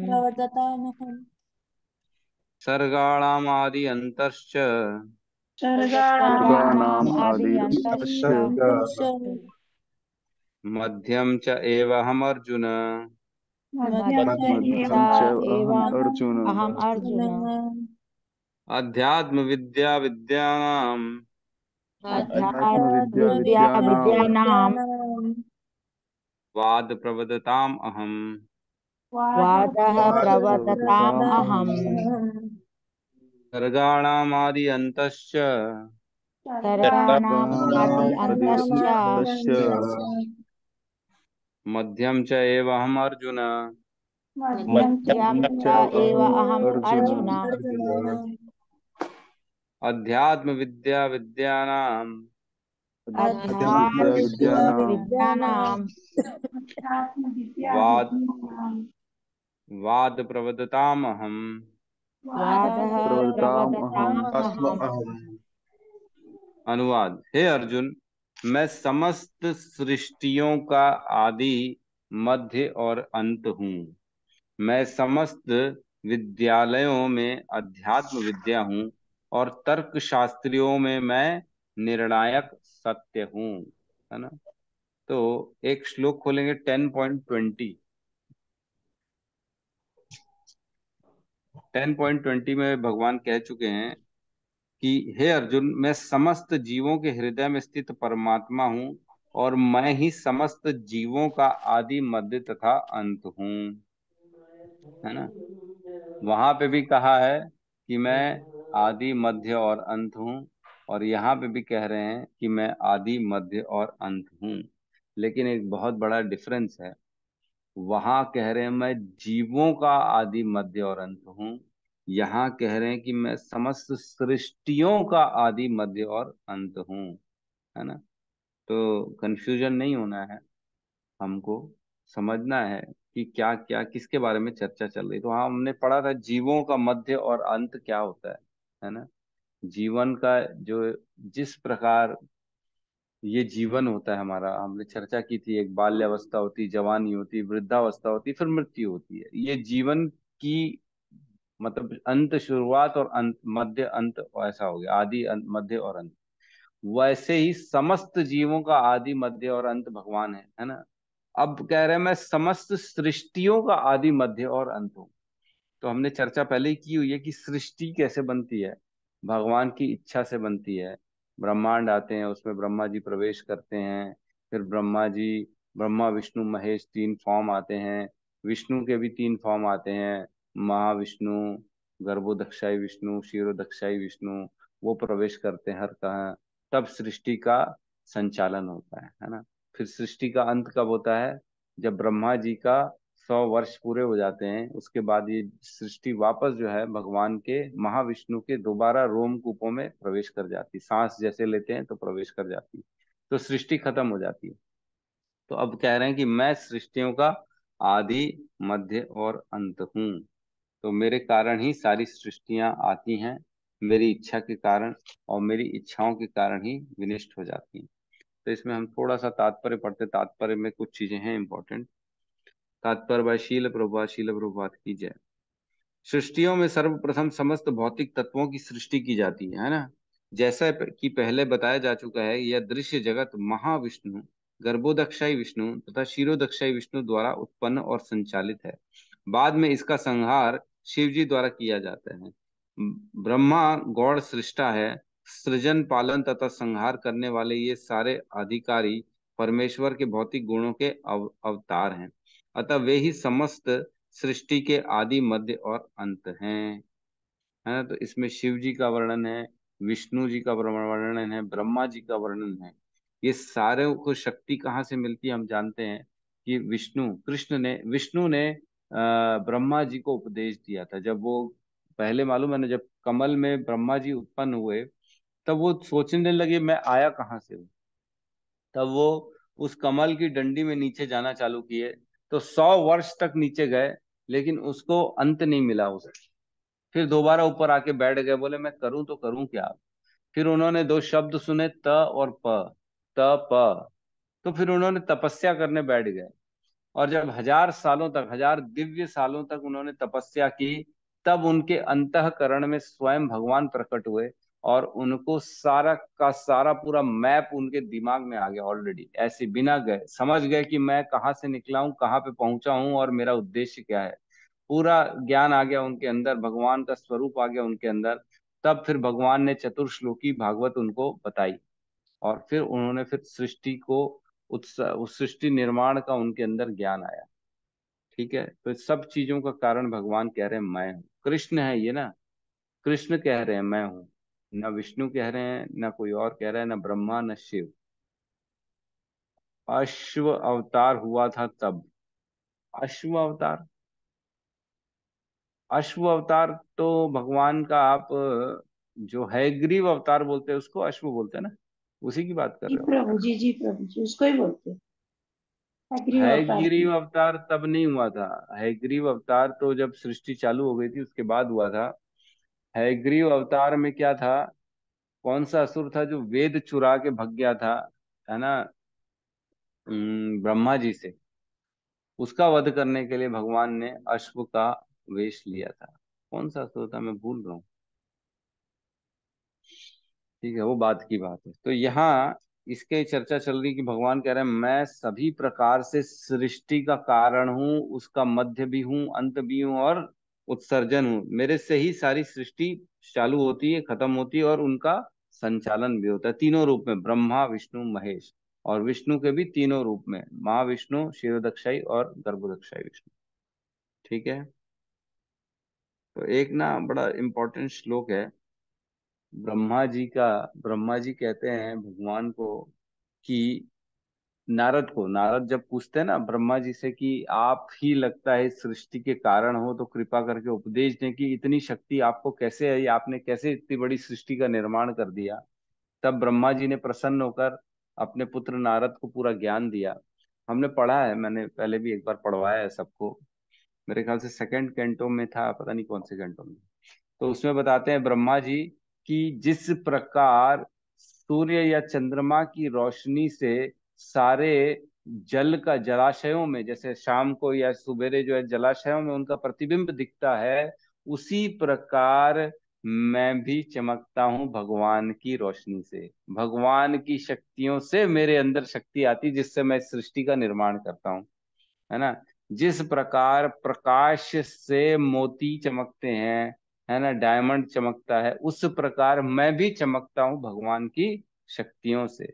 सर्गाणामादि अंतश्च सर्गाणाम् आदि सर्गाणाम् अन्तश्च मध्यम च एव अहम अर्जुन। मध्यं च एवम् अहम् अर्जुन। अध्यात्म विद्या विद्यानाम अध्यात्म विद्या विद्यानां वाद प्रवदताम अहम। वादः प्रवदताम् अहम्। सर्गाणामादि अंतश्च सर्गाणाम् आदि अन्तश्च मध्यम च एव अहम अर्जुन। मध्यं च एव अहम् अर्जुन। अध्यात्म विद्या विद्यानाम अध्यात्म विद्या विद्यानां अध्यात्म विद्या वाद विद्यानां वाद प्रवदताम अहम। वादः प्रवदताम् अहम्। अनुवाद। हे अर्जुन, मैं समस्त सृष्टियों का आदि मध्य और अंत हूँ। मैं समस्त विद्यालयों में अध्यात्म विद्या हूँ और तर्क शास्त्रियों में मैं निर्णायक सत्य हूँ। है ना। तो एक श्लोक खोलेंगे 10.20। 10.20 में भगवान कह चुके हैं कि हे अर्जुन, मैं समस्त जीवों के हृदय में स्थित परमात्मा हूँ और मैं ही समस्त जीवों का आदि मध्य तथा अंत हूँ। है ना। वहां पे भी कहा है कि मैं आदि मध्य और अंत हूँ, और यहाँ पे भी कह रहे हैं कि मैं आदि मध्य और अंत हूँ। लेकिन एक बहुत बड़ा डिफरेंस है। वहां कह रहे हैं मैं जीवों का आदि मध्य और अंत हूँ, यहाँ कह रहे हैं कि मैं समस्त सृष्टियों का आदि मध्य और अंत हूँ। है ना। तो कंफ्यूजन नहीं होना है, हमको समझना है कि क्या क्या किसके बारे में चर्चा चल रही। तो हाँ, हमने पढ़ा था जीवों का मध्य और अंत क्या होता है ना। जीवन का जो जिस प्रकार ये जीवन होता है हमारा, हमने चर्चा की थी, एक बाल्यावस्था होती, जवानी होती, वृद्धावस्था होती, फिर मृत्यु होती है। ये जीवन की मतलब अंत शुरुआत और अंत मध्य अंत ऐसा हो गया, आदि अंत मध्य और अंत। वैसे ही समस्त जीवों का आदि मध्य और अंत भगवान है ना। अब कह रहे हैं मैं समस्त सृष्टियों का आदि मध्य और अंत हूँ। तो हमने चर्चा पहले ही की हुई है कि सृष्टि कैसे बनती है, भगवान की इच्छा से बनती है। ब्रह्मांड आते हैं, उसमें ब्रह्मा जी प्रवेश करते हैं, फिर ब्रह्मा विष्णु महेश तीन फॉर्म आते हैं। विष्णु के भी तीन फॉर्म आते हैं, महाविष्णु, गर्भोदक्षाई विष्णु, क्षीरोदक्षाई विष्णु। वो प्रवेश करते हैं हर कहाँ, तब सृष्टि का संचालन होता है ना। फिर सृष्टि का अंत कब होता है, जब ब्रह्मा जी का 100 वर्ष पूरे हो जाते हैं। उसके बाद ये सृष्टि वापस जो है भगवान के महाविष्णु के दोबारा रोम कूपों में प्रवेश कर जाती, सांस जैसे लेते हैं तो प्रवेश कर जाती, तो सृष्टि खत्म हो जाती है। तो अब कह रहे हैं कि मैं सृष्टियों का आदि मध्य और अंत हूँ। तो मेरे कारण ही सारी सृष्टियां आती हैं, मेरी इच्छा के कारण, और मेरी इच्छाओं के कारण ही विनष्ट हो जाती हैं। तो इसमें हम थोड़ा सा तात्पर्य पढ़ते, तात्पर्य में कुछ चीजें हैं इंपॉर्टेंट। तात्पर्य बाय शील प्रभुपाद की जय। सृष्टियों में सर्वप्रथम समस्त भौतिक तत्वों की सृष्टि की जाती है ना। जैसा कि पहले बताया जा चुका है, यह दृश्य जगत महाविष्णु, गर्भोदक्षाई विष्णु तथा क्षीरोदक्षाई विष्णु द्वारा उत्पन्न और संचालित है। बाद में इसका संहार शिव जी द्वारा किया जाता है। ब्रह्मा गौड़ सृष्टा है। सृजन, पालन तथा संहार करने वाले ये सारे अधिकारी परमेश्वर के भौतिक गुणों के अवतार हैं। अतः वे ही समस्त सृष्टि के आदि मध्य और अंत हैं। है ना। तो इसमें शिव जी का वर्णन है, विष्णु जी का वर्णन है, ब्रह्मा जी का वर्णन है। ये सारे को शक्ति कहाँ से मिलती है हम जानते हैं कि विष्णु ने ब्रह्मा जी को उपदेश दिया था। जब वो पहले, मालूम है ना, जब कमल में ब्रह्मा जी उत्पन्न हुए तब वो सोचने लगे मैं आया कहाँ से हूँ। तब वो उस कमल की डंडी में नीचे जाना चालू किए। तो 100 वर्ष तक नीचे गए, लेकिन उसको अंत नहीं मिला उसे। फिर दोबारा ऊपर आके बैठ गए, बोले मैं करूं तो करूं क्या। फिर उन्होंने दो शब्द सुने, त और प, त प। तो फिर उन्होंने तपस्या करने बैठ गए। और जब 1000 सालों तक, 1000 दिव्य सालों तक उन्होंने तपस्या की, तब उनके अंतःकरण में स्वयं भगवान प्रकट हुए। और उनको सारा का सारा पूरा मैप उनके दिमाग में आ गया ऑलरेडी, ऐसे बिना गए समझ गए कि मैं कहाँ से निकला हूँ, कहाँ पे पहुंचा हूँ और मेरा उद्देश्य क्या है। पूरा ज्ञान आ गया उनके अंदर, भगवान का स्वरूप आ गया उनके अंदर। तब फिर भगवान ने चतुर्श्लोकी भागवत उनको बताई। और फिर उन्होंने फिर सृष्टि को, उस सृष्टि निर्माण का उनके अंदर ज्ञान आया। ठीक है, तो इस सब चीजों का कारण भगवान कह रहे हैं मैं हूँ। कृष्ण है ये ना, कृष्ण कह रहे हैं मैं हूँ। न विष्णु कह रहे हैं, न कोई और कह रहा है, न ब्रह्मा न शिव। अश्व अवतार हुआ था तब। अश्व अवतार, अश्व अवतार तो भगवान का आप जो हैग्रीव अवतार बोलते हैं उसको अश्व बोलते हैं ना, उसी की बात कर जी रहे हो। प्रभु जी, जी प्रभु जी, उसको ही बोलते हैं अग्रिम अवतार की। हैग्रीव अवतार तब नहीं हुआ था। हैग्रीव अवतार तो जब सृष्टि चालू हो गई थी उसके बाद हुआ था। हैग्रीव अवतार में क्या था, कौन सा असुर था जो वेद चुरा के भग गया था, है ना, ब्रह्मा जी से। उसका वध करने के लिए भगवान ने अश्व का वेश लिया था। कौन सा असुर था मैं भूल रहा हूँ। ठीक है, वो बात की बात है। तो यहाँ इसके चर्चा चल रही कि भगवान कह रहे हैं मैं सभी प्रकार से सृष्टि का कारण हूँ, उसका मध्य भी हूँ, अंत भी हूँ और उत्सर्जन हूँ। मेरे से ही सारी सृष्टि चालू होती है, खत्म होती है, और उनका संचालन भी होता है तीनों रूप में, ब्रह्मा विष्णु महेश। और विष्णु के भी तीनों रूप में, महाविष्णु, क्षीरोदक्षाई और गर्भोदक्षाई विष्णु। ठीक है। तो एक ना बड़ा इंपॉर्टेंट श्लोक है ब्रह्मा जी का। ब्रह्मा जी कहते हैं भगवान को कि नारद जब पूछते हैं ना ब्रह्मा जी से कि आप ही लगता है इस सृष्टि के कारण हो, तो कृपा करके उपदेश दें कि इतनी शक्ति आपको कैसे आई, आपने कैसे इतनी बड़ी सृष्टि का निर्माण कर दिया। तब ब्रह्मा जी ने प्रसन्न होकर अपने पुत्र नारद को पूरा ज्ञान दिया। हमने पढ़ा है, मैंने पहले भी एक बार पढ़वाया है सबको, मेरे ख्याल से सेकंड कैंटो में था, पता नहीं कौन से कैंटो में। तो उसमें बताते हैं ब्रह्मा जी कि जिस प्रकार सूर्य या चंद्रमा की रोशनी से सारे जल का जलाशयों में, जैसे शाम को या सवेरे जो है जलाशयों में उनका प्रतिबिंब दिखता है, उसी प्रकार मैं भी चमकता हूं भगवान की रोशनी से। भगवान की शक्तियों से मेरे अंदर शक्ति आती जिससे मैं इस सृष्टि का निर्माण करता हूँ, है ना। जिस प्रकार प्रकाश से मोती चमकते हैं, है ना, डायमंड चमकता है, उस प्रकार मैं भी चमकता हूँ भगवान की शक्तियों से।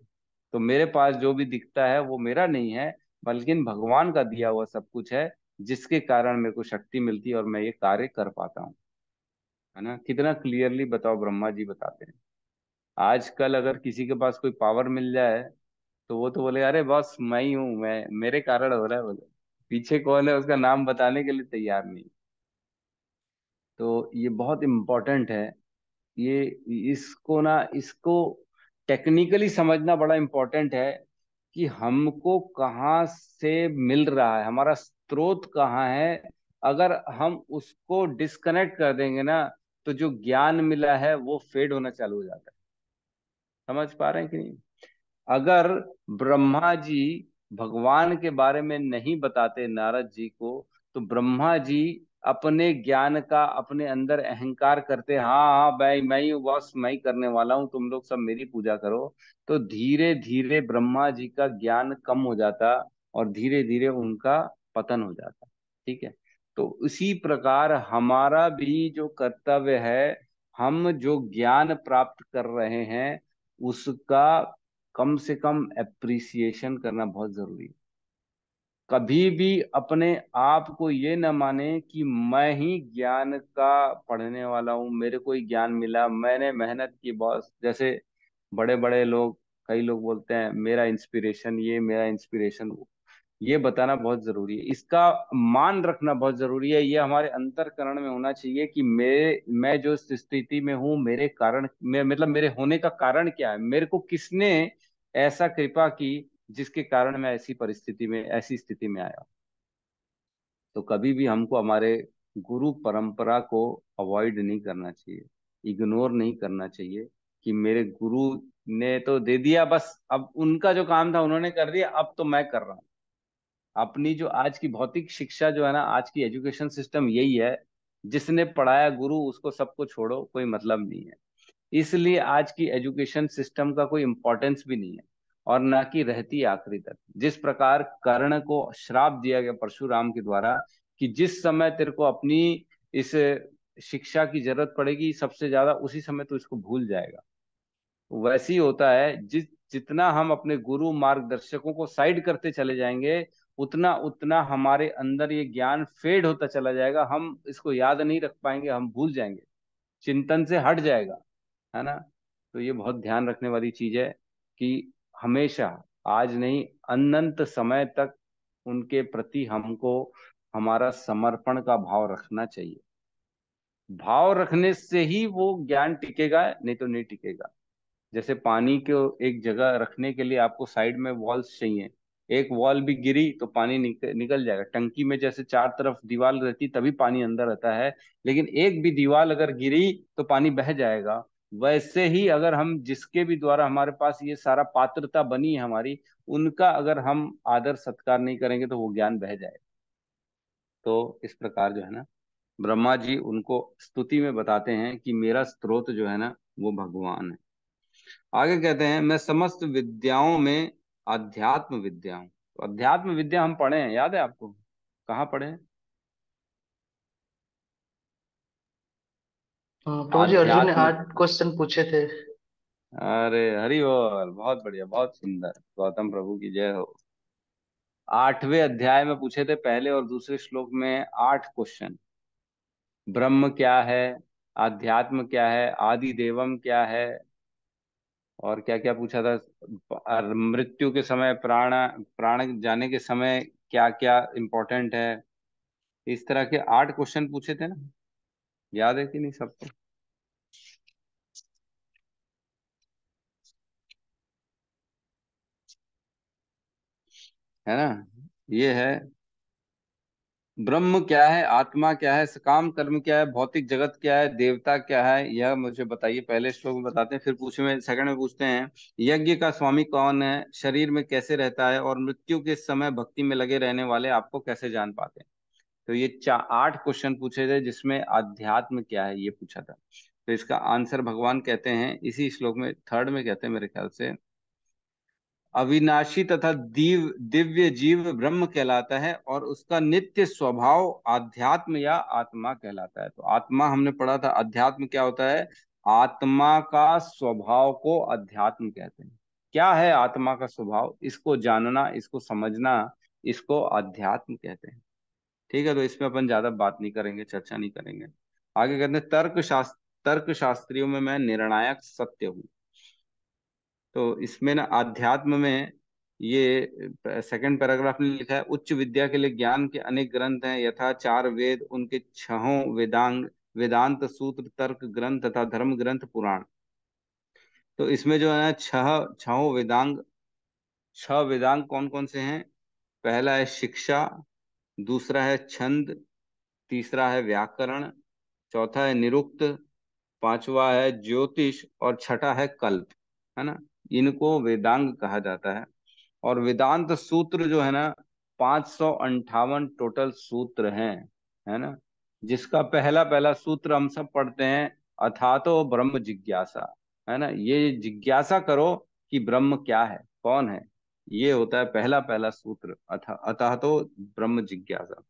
तो मेरे पास जो भी दिखता है वो मेरा नहीं है, बल्कि भगवान का दिया हुआ सब कुछ है, जिसके कारण मेरे को शक्ति मिलती है और मैं ये कार्य कर पाता हूँ। है ना, कितना क्लियरली बताओ ब्रह्मा जी बताते हैं। आजकल अगर किसी के पास कोई पावर मिल जाए तो वो तो बोले अरे बस मैं ही हूँ, मैं, मेरे कारण हो रहा है, बोले पीछे कौन है उसका नाम बताने के लिए तैयार नहीं। तो ये बहुत इम्पोर्टेंट है। ये इसको टेक्निकली समझना बड़ा इम्पोर्टेंट है कि हमको कहाँ से मिल रहा है, हमारा स्रोत कहाँ है। अगर हम उसको डिस्कनेक्ट कर देंगे ना, तो जो ज्ञान मिला है वो फेड होना चालू हो जाता है। समझ पा रहे हैं कि नहीं। अगर ब्रह्मा जी भगवान के बारे में नहीं बताते नारद जी को, तो ब्रह्मा जी अपने ज्ञान का अपने अंदर अहंकार करते, हाँ हाँ भाई मैं ही हूँ, बस मैं ही करने वाला हूँ, तुम लोग सब मेरी पूजा करो। तो धीरे धीरे ब्रह्मा जी का ज्ञान कम हो जाता और धीरे धीरे उनका पतन हो जाता। ठीक है। तो उसी प्रकार हमारा भी जो कर्तव्य है, हम जो ज्ञान प्राप्त कर रहे हैं उसका कम से कम एप्रिसिएशन करना बहुत जरूरी है। कभी भी अपने आप को ये न माने कि मैं ही ज्ञान का पढ़ने वाला हूँ, मेरे को ही ज्ञान मिला, मैंने मेहनत की बॉस। जैसे बड़े बड़े लोग, कई लोग बोलते हैं मेरा इंस्पिरेशन ये, मेरा इंस्पिरेशन वो। ये बताना बहुत जरूरी है, इसका मान रखना बहुत जरूरी है। ये हमारे अंतःकरण में होना चाहिए कि मैं जो स्थिति में हूँ, मेरे कारण में, मतलब मेरे होने का कारण क्या है, मेरे को किसने ऐसा कृपा की जिसके कारण मैं ऐसी परिस्थिति में, ऐसी स्थिति में आया। तो कभी भी हमको हमारे गुरु परंपरा को अवॉइड नहीं करना चाहिए, इग्नोर नहीं करना चाहिए कि मेरे गुरु ने तो दे दिया, बस अब उनका जो काम था उन्होंने कर दिया, अब तो मैं कर रहा हूँ। अपनी जो आज की भौतिक शिक्षा जो है ना, आज की एजुकेशन सिस्टम यही है, जिसने पढ़ाया गुरु उसको सबको छोड़ो, कोई मतलब नहीं है। इसलिए आज की एजुकेशन सिस्टम का कोई इंपॉर्टेंस भी नहीं है, और ना कि रहती है आखिरी तक। जिस प्रकार कर्ण को श्राप दिया गया परशुराम के द्वारा कि जिस समय तेरे को अपनी इस शिक्षा की जरूरत पड़ेगी सबसे ज्यादा, उसी समय तो इसको भूल जाएगा। वैसे ही होता है, जितना हम अपने गुरु मार्गदर्शकों को साइड करते चले जाएंगे, उतना उतना हमारे अंदर ये ज्ञान फेड होता चला जाएगा, हम इसको याद नहीं रख पाएंगे, हम भूल जाएंगे, चिंतन से हट जाएगा, है ना। तो ये बहुत ध्यान रखने वाली चीज है कि हमेशा, आज नहीं अनंत समय तक उनके प्रति हमको हमारा समर्पण का भाव रखना चाहिए। भाव रखने से ही वो ज्ञान टिकेगा, नहीं तो नहीं टिकेगा। जैसे पानी को एक जगह रखने के लिए आपको साइड में वॉल्स चाहिए, एक वॉल भी गिरी तो पानी निकल जाएगा। टंकी में जैसे चार तरफ दीवार रहती तभी पानी अंदर रहता है, लेकिन एक भी दीवार अगर गिरी तो पानी बह जाएगा। वैसे ही अगर हम जिसके भी द्वारा हमारे पास ये सारा पात्रता बनी है हमारी, उनका अगर हम आदर सत्कार नहीं करेंगे तो वो ज्ञान बह जाएगा। तो इस प्रकार जो है ना, ब्रह्मा जी उनको स्तुति में बताते हैं कि मेरा स्रोत जो है ना वो भगवान है। आगे कहते हैं, मैं समस्त विद्याओं में अध्यात्म विद्या हूँ। तो अध्यात्म विद्या हम पढ़े हैं, याद है आपको, कहाँ पढ़े हैं? प्रभु जी, अर्जुन ने अध्यात्म, 8 क्वेश्चन पूछे थे। अरे हरि बोल, बहुत बढ़िया, बहुत सुंदर, गौतम प्रभु की जय हो। 8वें अध्याय में पूछे थे, पहले और दूसरे श्लोक में 8 क्वेश्चन। ब्रह्म क्या है, अध्यात्म क्या है, आदि देवम क्या है, और क्या क्या पूछा था, और मृत्यु के समय, प्राण प्राण जाने के समय क्या क्या इंपॉर्टेंट है। इस तरह के 8 क्वेश्चन पूछे थे ना, याद है कि नहीं सबको? है ना। ये है, ब्रह्म क्या है, आत्मा क्या है, सकाम कर्म क्या है, भौतिक जगत क्या है, देवता क्या है, यह मुझे बताइए। पहले श्लोक में बताते हैं, फिर पूछे में सेकंड में पूछते हैं, यज्ञ का स्वामी कौन है, शरीर में कैसे रहता है, और मृत्यु के समय भक्ति में लगे रहने वाले आपको कैसे जान पाते हैं। तो ये 8 क्वेश्चन पूछे थे, जिसमें अध्यात्म क्या है ये पूछा था। तो इसका आंसर भगवान कहते हैं इसी श्लोक में, थर्ड में कहते हैं मेरे ख्याल से, अविनाशी तथा दिव्य जीव ब्रह्म कहलाता है, और उसका नित्य स्वभाव आध्यात्म या आत्मा कहलाता है। तो आत्मा हमने पढ़ा था, अध्यात्म क्या होता है, आत्मा का स्वभाव को अध्यात्म कहते हैं। क्या है आत्मा का स्वभाव, इसको जानना, इसको समझना, इसको अध्यात्म कहते हैं। ठीक है, तो इसमें अपन ज्यादा बात नहीं करेंगे, चर्चा नहीं करेंगे। आगे कहते हैं, तर्क शास्त्रियों में मैं निर्णायक सत्य हूँ। तो इसमें ना अध्यात्म में ये सेकंड पैराग्राफ में लिखा है, उच्च विद्या के लिए ज्ञान के अनेक ग्रंथ हैं, यथा 4 वेद, उनके 6 वेदांग, वेदांत सूत्र, तर्क ग्रंथ तथा धर्म ग्रंथ, पुराण। तो इसमें जो है छह छहों वेदांग, 6 वेदांग कौन कौन से हैं? पहला है शिक्षा, दूसरा है छंद, तीसरा है व्याकरण, चौथा है निरुक्त, पांचवा है ज्योतिष, और छठा है कल्प, है ना। इनको वेदांग कहा जाता है। और वेदांत सूत्र जो है ना, 558 टोटल सूत्र हैं, है ना। जिसका पहला पहला सूत्र हम सब पढ़ते हैं, अथातो ब्रह्म जिज्ञासा, है ना। ये जिज्ञासा करो कि ब्रह्म क्या है, कौन है, ये होता है पहला पहला सूत्र, अतः तो ब्रह्म जिज्ञासा।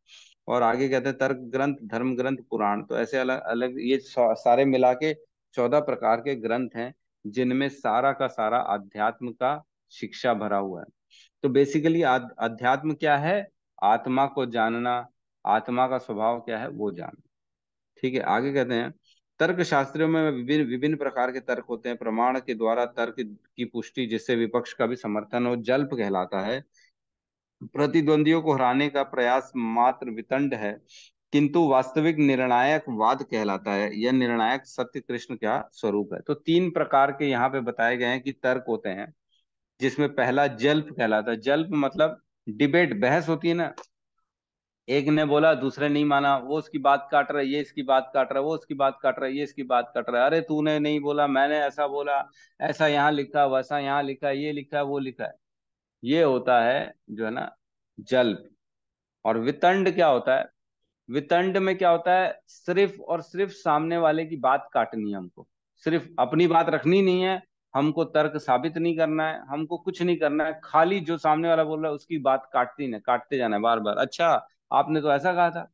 और आगे कहते हैं तर्क ग्रंथ, धर्म ग्रंथ, पुराण। तो ऐसे अलग अलग ये सारे मिला के 14 प्रकार के ग्रंथ हैं, जिनमें सारा का सारा अध्यात्म का शिक्षा भरा हुआ है। तो बेसिकली अध्यात्म क्या है, आत्मा को जानना, आत्मा का स्वभाव क्या है वो जानना। ठीक है, आगे कहते हैं, तर्क शास्त्रों में विभिन्न विभिन्न प्रकार के तर्क होते हैं। प्रमाण के द्वारा तर्क की पुष्टि, जिससे विपक्ष का भी समर्थन हो, जल्प कहलाता है। प्रतिद्वंदियों को हराने का प्रयास मात्र वितंड है, किंतु वास्तविक निर्णायक वाद कहलाता है। यह निर्णायक सत्य कृष्ण का स्वरूप है। तो तीन प्रकार के यहाँ पे बताए गए हैं कि तर्क होते हैं, जिसमें पहला जल्प कहलाता है। जल्प मतलब डिबेट, बहस होती है ना, एक ने बोला दूसरे नहीं माना, वो उसकी बात काट रहा है, ये इसकी बात काट रहा है, वो उसकी बात काट रहा है, ये इसकी बात काट रहा है, अरे तूने नहीं बोला, मैंने ऐसा बोला, ऐसा यहाँ लिखा, वैसा यहाँ लिखा, ये लिखा है, वो लिखा है। ये होता है जो है ना जल्प। और वितंड क्या होता है? वितंड में क्या होता है? सिर्फ और सिर्फ सामने वाले की बात काटनी है हमको, सिर्फ अपनी बात रखनी नहीं है, हमको तर्क साबित नहीं करना है, हमको कुछ नहीं करना है, खाली जो सामने वाला बोल रहा है उसकी बात काटते जाना है बार बार। अच्छा, आपने तो ऐसा कहा था।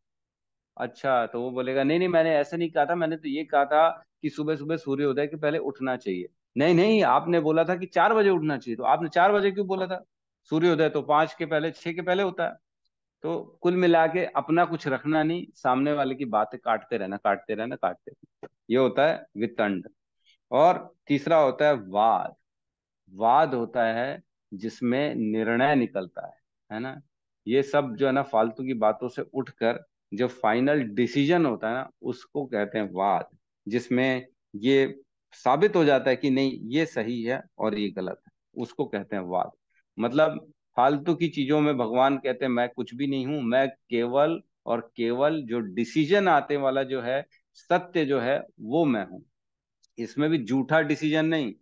अच्छा, तो वो बोलेगा नहीं नहीं, मैंने ऐसा नहीं कहा था, मैंने तो ये कहा था कि सुबह सुबह सूर्योदय के पहले उठना चाहिए। नहीं नहीं, आपने बोला था कि 4 बजे उठना चाहिए, तो आपने 4 बजे क्यों बोला था? सूर्योदय तो 5 के पहले, 6 के पहले होता है। तो कुल मिला के अपना कुछ रखना नहीं, सामने वाले की बातें काटते रहना, काटते रहना, काटते रहना। ये होता है वितंड। और तीसरा होता है वाद। वाद होता है जिसमें निर्णय निकलता है ना। ये सब जो है ना फालतू की बातों से उठकर जो फाइनल डिसीजन होता है ना, उसको कहते हैं वाद, जिसमें ये साबित हो जाता है कि नहीं ये सही है और ये गलत है, उसको कहते हैं वाद। मतलब फालतू की चीजों में भगवान कहते हैं मैं कुछ भी नहीं हूं, मैं केवल और केवल जो डिसीजन आते वाला जो है, सत्य जो है, वो मैं हूं। इसमें भी झूठा डिसीजन नहीं,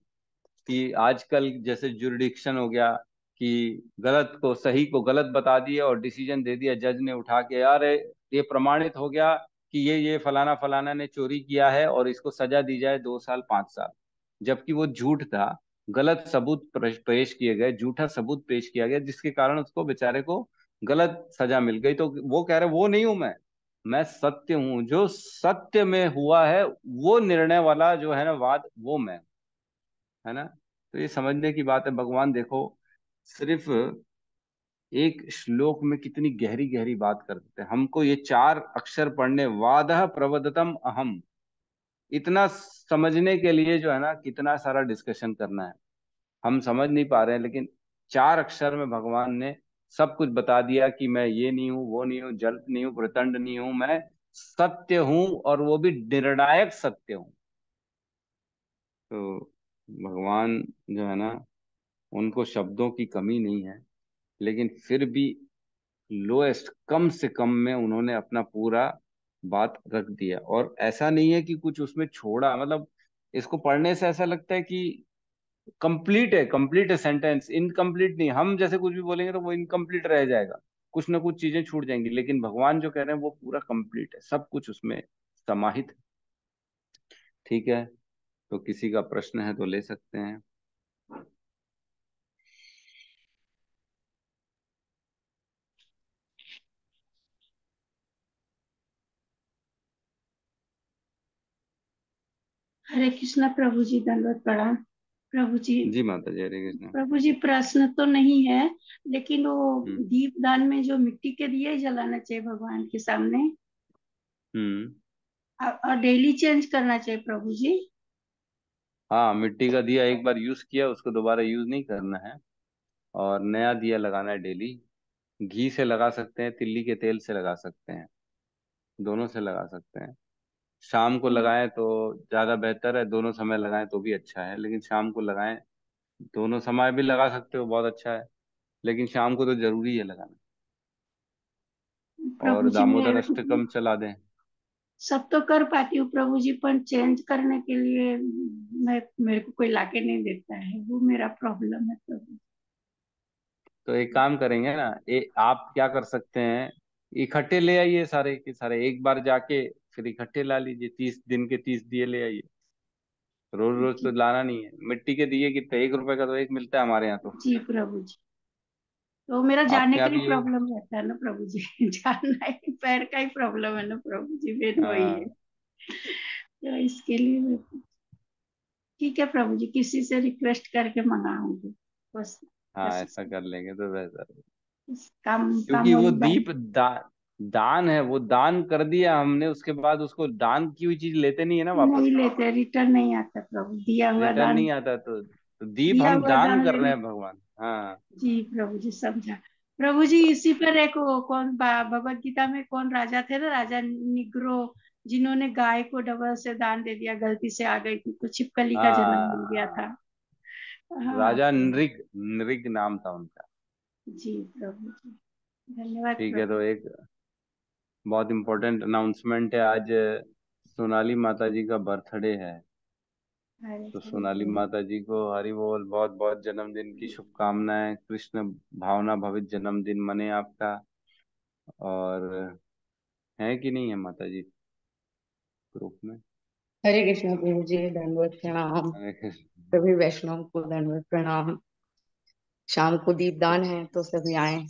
कि आजकल जैसे जुरिडिक्शन हो गया, कि गलत को सही को गलत बता दिया और डिसीजन दे दिया जज ने उठा के, यार ये प्रमाणित हो गया कि ये फलाना फलाना ने चोरी किया है और इसको सजा दी जाए 2 साल 5 साल, जबकि वो झूठ था। गलत सबूत पेश किए गए, झूठा सबूत पेश किया गया, जिसके कारण उसको बेचारे को गलत सजा मिल गई। तो वो कह रहे वो नहीं हूं मैं सत्य हूं, जो सत्य में हुआ है वो निर्णय वाला जो है ना वाद, वो मैं हूं, है ना। तो ये समझने की बात है। भगवान देखो सिर्फ एक श्लोक में कितनी गहरी गहरी बात कर देते हैं। हमको ये 4 अक्षर पढ़ने, वादः प्रवदतम अहम, इतना समझने के लिए जो है ना कितना सारा डिस्कशन करना है, हम समझ नहीं पा रहे हैं। लेकिन 4 अक्षर में भगवान ने सब कुछ बता दिया कि मैं ये नहीं हूँ, वो नहीं हूँ, जल्प नहीं हूँ, प्रचंड नहीं हूँ, मैं सत्य हूँ, और वो भी निर्णायक सत्य हूँ। तो भगवान जो है ना, उनको शब्दों की कमी नहीं है, लेकिन फिर भी लोएस्ट, कम से कम में उन्होंने अपना पूरा बात रख दिया। और ऐसा नहीं है कि कुछ उसमें छोड़ा, मतलब इसको पढ़ने से ऐसा लगता है कि कंप्लीट है सेंटेंस, इनकम्प्लीट नहीं। हम जैसे कुछ भी बोलेंगे तो वो इनकम्प्लीट रह जाएगा, कुछ ना कुछ चीजें छूट जाएंगी, लेकिन भगवान जो कह रहे हैं वो पूरा कंप्लीट है, सब कुछ उसमें समाहित है। ठीक है, तो किसी का प्रश्न है तो ले सकते हैं। हरे कृष्णा प्रभु जी, दंडवत प्रणाम प्रभु जी। जी माता जय, हरे कृष्ण। प्रभु जी प्रश्न तो नहीं है, लेकिन वो हम्म। दीप दान में जो मिट्टी के दिए जलाना चाहिए भगवान के सामने, हम्म। और डेली चेंज करना चाहिए प्रभु जी। हाँ, मिट्टी का दिया एक बार यूज किया, उसको दोबारा यूज नहीं करना है, और नया दिया लगाना है डेली। घी से लगा सकते हैं, तिल्ली के तेल से लगा सकते हैं, दोनों से लगा सकते हैं। शाम को लगाएं तो ज्यादा बेहतर है, दोनों समय लगाएं तो भी अच्छा है, लेकिन शाम को लगाएं। दोनों समय भी लगा सकते हो, बहुत अच्छा है, लेकिन शाम को तो जरूरी है लगाना। प्रभु और जी दामोदर मैं अष्टकम चला दें। सब तो कर पाती हूँ प्रभु जी, पर चेंज करने के लिए मैं, मेरे को कोई लाके नहीं देता है, वो मेरा प्रॉब्लम है प्रभु। तो एक काम करेंगे ना, आप क्या कर सकते हैं, इकट्ठे ले आइए सारे के सारे, एक बार जाके फिर इकट्ठे ला लीजिए, 30 दिन के 30 दिए ले आइए। रोज रोज तो जी लाना नहीं है। मिट्टी के दिए कितने, 1 रुपए का तो एक मिलता है हमारे यहाँ तो। जी प्रभु जी, तो मेरा जाने आपके का यहाँ ही भी यही। प्रॉब्लम रहता है ना प्रभु जी। जाना ही पैर का ही प्रॉब्लम है ना प्रभु जी, मेन वही है। हाँ। तो इसके लिए ठीक है प्रभु जी, किसी से रिक्वेस्ट करके मंगाऊंगी बस। हाँ, बस ऐसा कर लेंगे तो बेहतर है। काम काम क्योंकि वो वाली बात। दीप दान है, वो दान कर दिया हमने, उसके बाद उसको दान की हुई चीज लेते नहीं है ना नहीं वापस, लेते, रिटर्न नहीं आता प्रभु, दिया हुआ रिटर्न दान। नहीं आता। तो दीप दिया हम हुआ दान दान कर रहे लेने। हैं भगवान। हाँ। जी प्रभु जी समझा। प्रभु जी इसी पर एक कौन भगवत गीता में कौन राजा थे ना, राजा निग्रो, जिन्होंने गाय को डबल से दान दे दिया, गलती से आ गई थी तो छिपकली का जन्म मिल गया हाँ, था। हाँ राजा नृग, नृग नाम था उनका। जी प्रभु जी, धन्यवाद ठीक है, प्रभु। तो एक बहुत इम्पोर्टेंट अनाउंसमेंट है। आज सोनाली माता जी का बर्थडे है। हरे तो हरे सोनाली बोल। माता जी को हरि बोल, बहुत बहुत जन्मदिन की शुभकामनाएं। कृष्ण भावना भवित जन्मदिन मने आपका। और है कि नहीं है माता जी ग्रुप में? हरे कृष्ण प्रभु जी, दंडवत प्रणाम। हरे कृष्ण। सभी वैष्णव को दंडवत प्रणाम। शाम को दीपदान है तो सभी आए।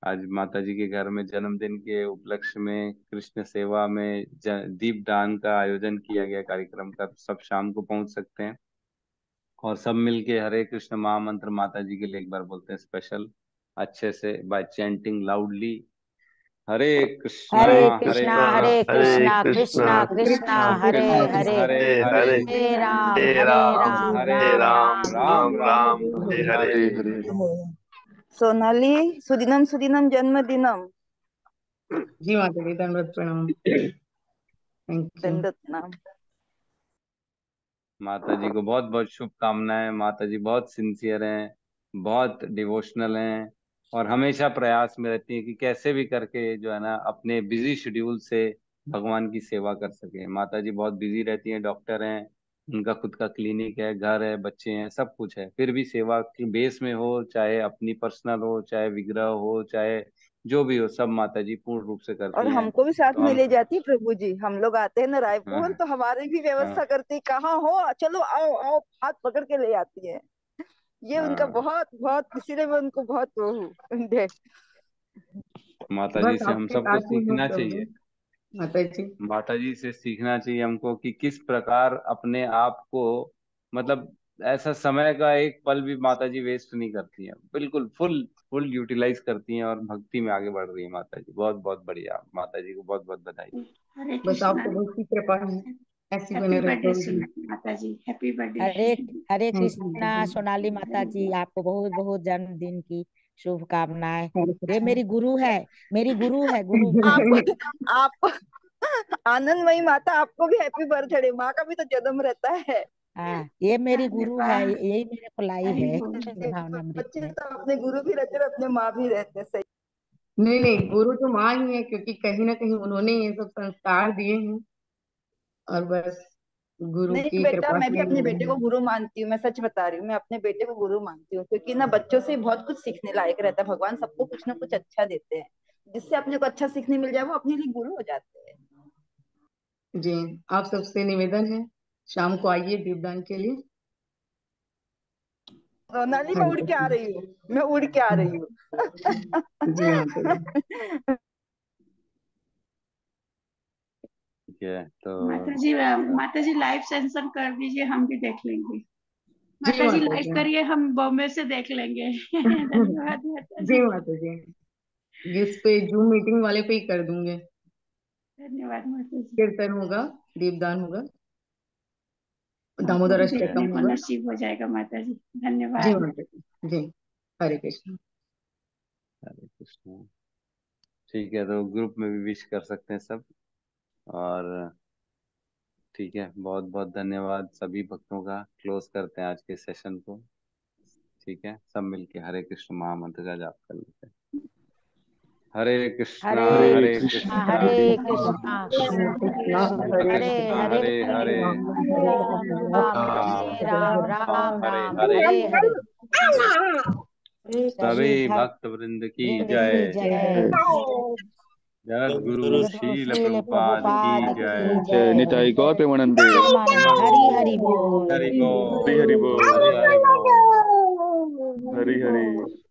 आज माता जी के घर में जन्मदिन के उपलक्ष्य में कृष्ण सेवा में दीपदान का आयोजन किया गया कार्यक्रम का। सब शाम को पहुंच सकते हैं और सब मिलके हरे कृष्ण महामंत्र माता जी के लिए एक बार बोलते हैं स्पेशल, अच्छे से, बाय चैंटिंग लाउडली। हरे कृष्णा हरे हरे कृष्णा कृष्णा हरे कृष्णा कृष्णा कृष्णा कृष्णा हरे कृष्ण हरे हरे हरे, हरे हरे हरे राम हरे राम राम राम राम राम हरे हरे हरे हरे। सोनाली सुदिनम सुदिनम जन्मदिनम। जी माता जी, दंडवत प्रणाम। Thank you. दंडवत प्रणाम। माता जी को बहुत बहुत शुभकामनाएं। माता जी बहुत सिंसियर हैं, बहुत डिवोशनल हैं और हमेशा प्रयास में रहती हैं कि कैसे भी करके जो है ना अपने बिजी शेड्यूल से भगवान की सेवा कर सके। माता जी बहुत बिजी रहती हैं, डॉक्टर हैं, उनका खुद का क्लिनिक है, घर है, बच्चे हैं, सब कुछ है, फिर भी सेवा की बेस में हो, चाहे अपनी पर्सनल हो, चाहे विग्रह हो, चाहे जो भी हो, सब माता जी पूर्ण रूप से और करती हैं। हमको भी साथ तो में हम ले जाती प्रभु जी। हम लोग आते हैं ना रायपुर, हाँ, तो हमारी भी व्यवस्था हाँ, करती, कहाँ हो चलो आओ आओ, हाथ पकड़ के ले आती है। ये उनका हाँ। बहुत बहुत, इसीलिए मैं उनको बहुत वो हूँ ढे- माता जी बस से हम आपके सबको साथ ही हूँ सीखना प्रभु। चाहिए। माता जी। माता जी से सीखना चाहिए हमको कि किस प्रकार अपने आप को, मतलब ऐसा समय का एक पल भी माता जी वेस्ट नहीं करती हैं, बिल्कुल फुल फुल यूटिलाइज करती हैं और भक्ति में आगे बढ़ रही है माता जी। बहुत बहुत बढ़िया, माता जी को बहुत बहुत बधाई। हरे बस कृष्णा। आपको बहुत की कृपा है, ऐसी हैप्पी बने रहे बर्थडे प्रभु जी। माता जी, happy birthday. Hare Hare thank you Krishna. माता जी। सोनाली माता जी, आपको बहुत बहुत जन्मदिन की शुभकामनाएं। हरे ये कृष्ण। मेरी गुरु है, मेरी गुरु है, गुरु जी। आप आनंदमयी माता, आपको भी हैप्पी बर्थडे। माँ का भी तो जन्म रहता है। हाँ, ये मेरी गुरु है, धन्यवाद। यही मेरे को लाई हरि है बोल। भावनामृत बच्चे में। तो अपने गुरु भी रहते हैं और अपने माँ भी रहते हैं। सही। नहीं नहीं, गुरु तो माँ ही है, क्योंकि कहीं ना कहीं उन्होंने ये सब संस्कार दिए हैं। और बस गुरु नहीं की बेटा, कृपा मैं भी से ही अपने मिले बेटे को हैं। गुरु मानती हूँ। मैं सच बता रही हूँ, मैं अपने बेटे को गुरु मानती हूँ, क्योंकि ना बच्चों से बहुत कुछ सीखने लायक रहता है। भगवान सबको कुछ ना कुछ अच्छा देते हैं, जिससे अपने को अच्छा सीखने मिल जाए वो अपने लिए गुरु हो जाते हैं। जी, आप सबसे निवेदन है, शाम को आइए दीपदान के लिए। सोनाली, मैं हरे उड़ के आ कृष्ण। रही हूँ, मैं उड़ के आ रही हूँ। जी माता जी। ठीक है, तो माता जी लाइव सेंसन कर दीजिए, हम भी देख लेंगे। जी माता जी माता लाइव जी। करिए, हम बॉम्बे से देख लेंगे। धन्यवाद माता जी जी। माता जी, इस पे जूम मीटिंग वाले पे ही कर दूंगे। धन्यवाद माता जी। कीर्तन होगा, दीपदान होगा, हमको दामोदर भी अष्टकम देखने को होगा। नसीब हो जाएगा माता जी। जी धन्यवाद। माता जी। जी। हरे कृष्ण। हरे कृष्ण। ठीक है, तो ग्रुप में भी विश कर सकते हैं सब। और ठीक है, बहुत बहुत धन्यवाद सभी भक्तों का। क्लोज करते हैं आज के सेशन को। ठीक है, सब मिलके हरे कृष्ण महामंत्र का जाप कर लेते हैं। हरे कृष्णा हरे हरे कृष्णा कृष्णा हरे कृष्ण कृष्णा कृष्ण हरे हरे कृष्णा हरे हरे हरे, राम हरे हरे राम राम हरे राम राम राम हरे राम हरे। हरे हरे। सभी सभी भक्त भक्त वृंद की वृंद की जय। जय। जगत गुरु जगद्गुरु शील श्रील प्रभुपाद की प्रभुपाद जय। की जय। निताई गौर प्रेमानंदे। प्रेमानंद हरि हरि बोल। हरि हरि हरि बोल, बोल। हरि हरि बोल। हरि हरि।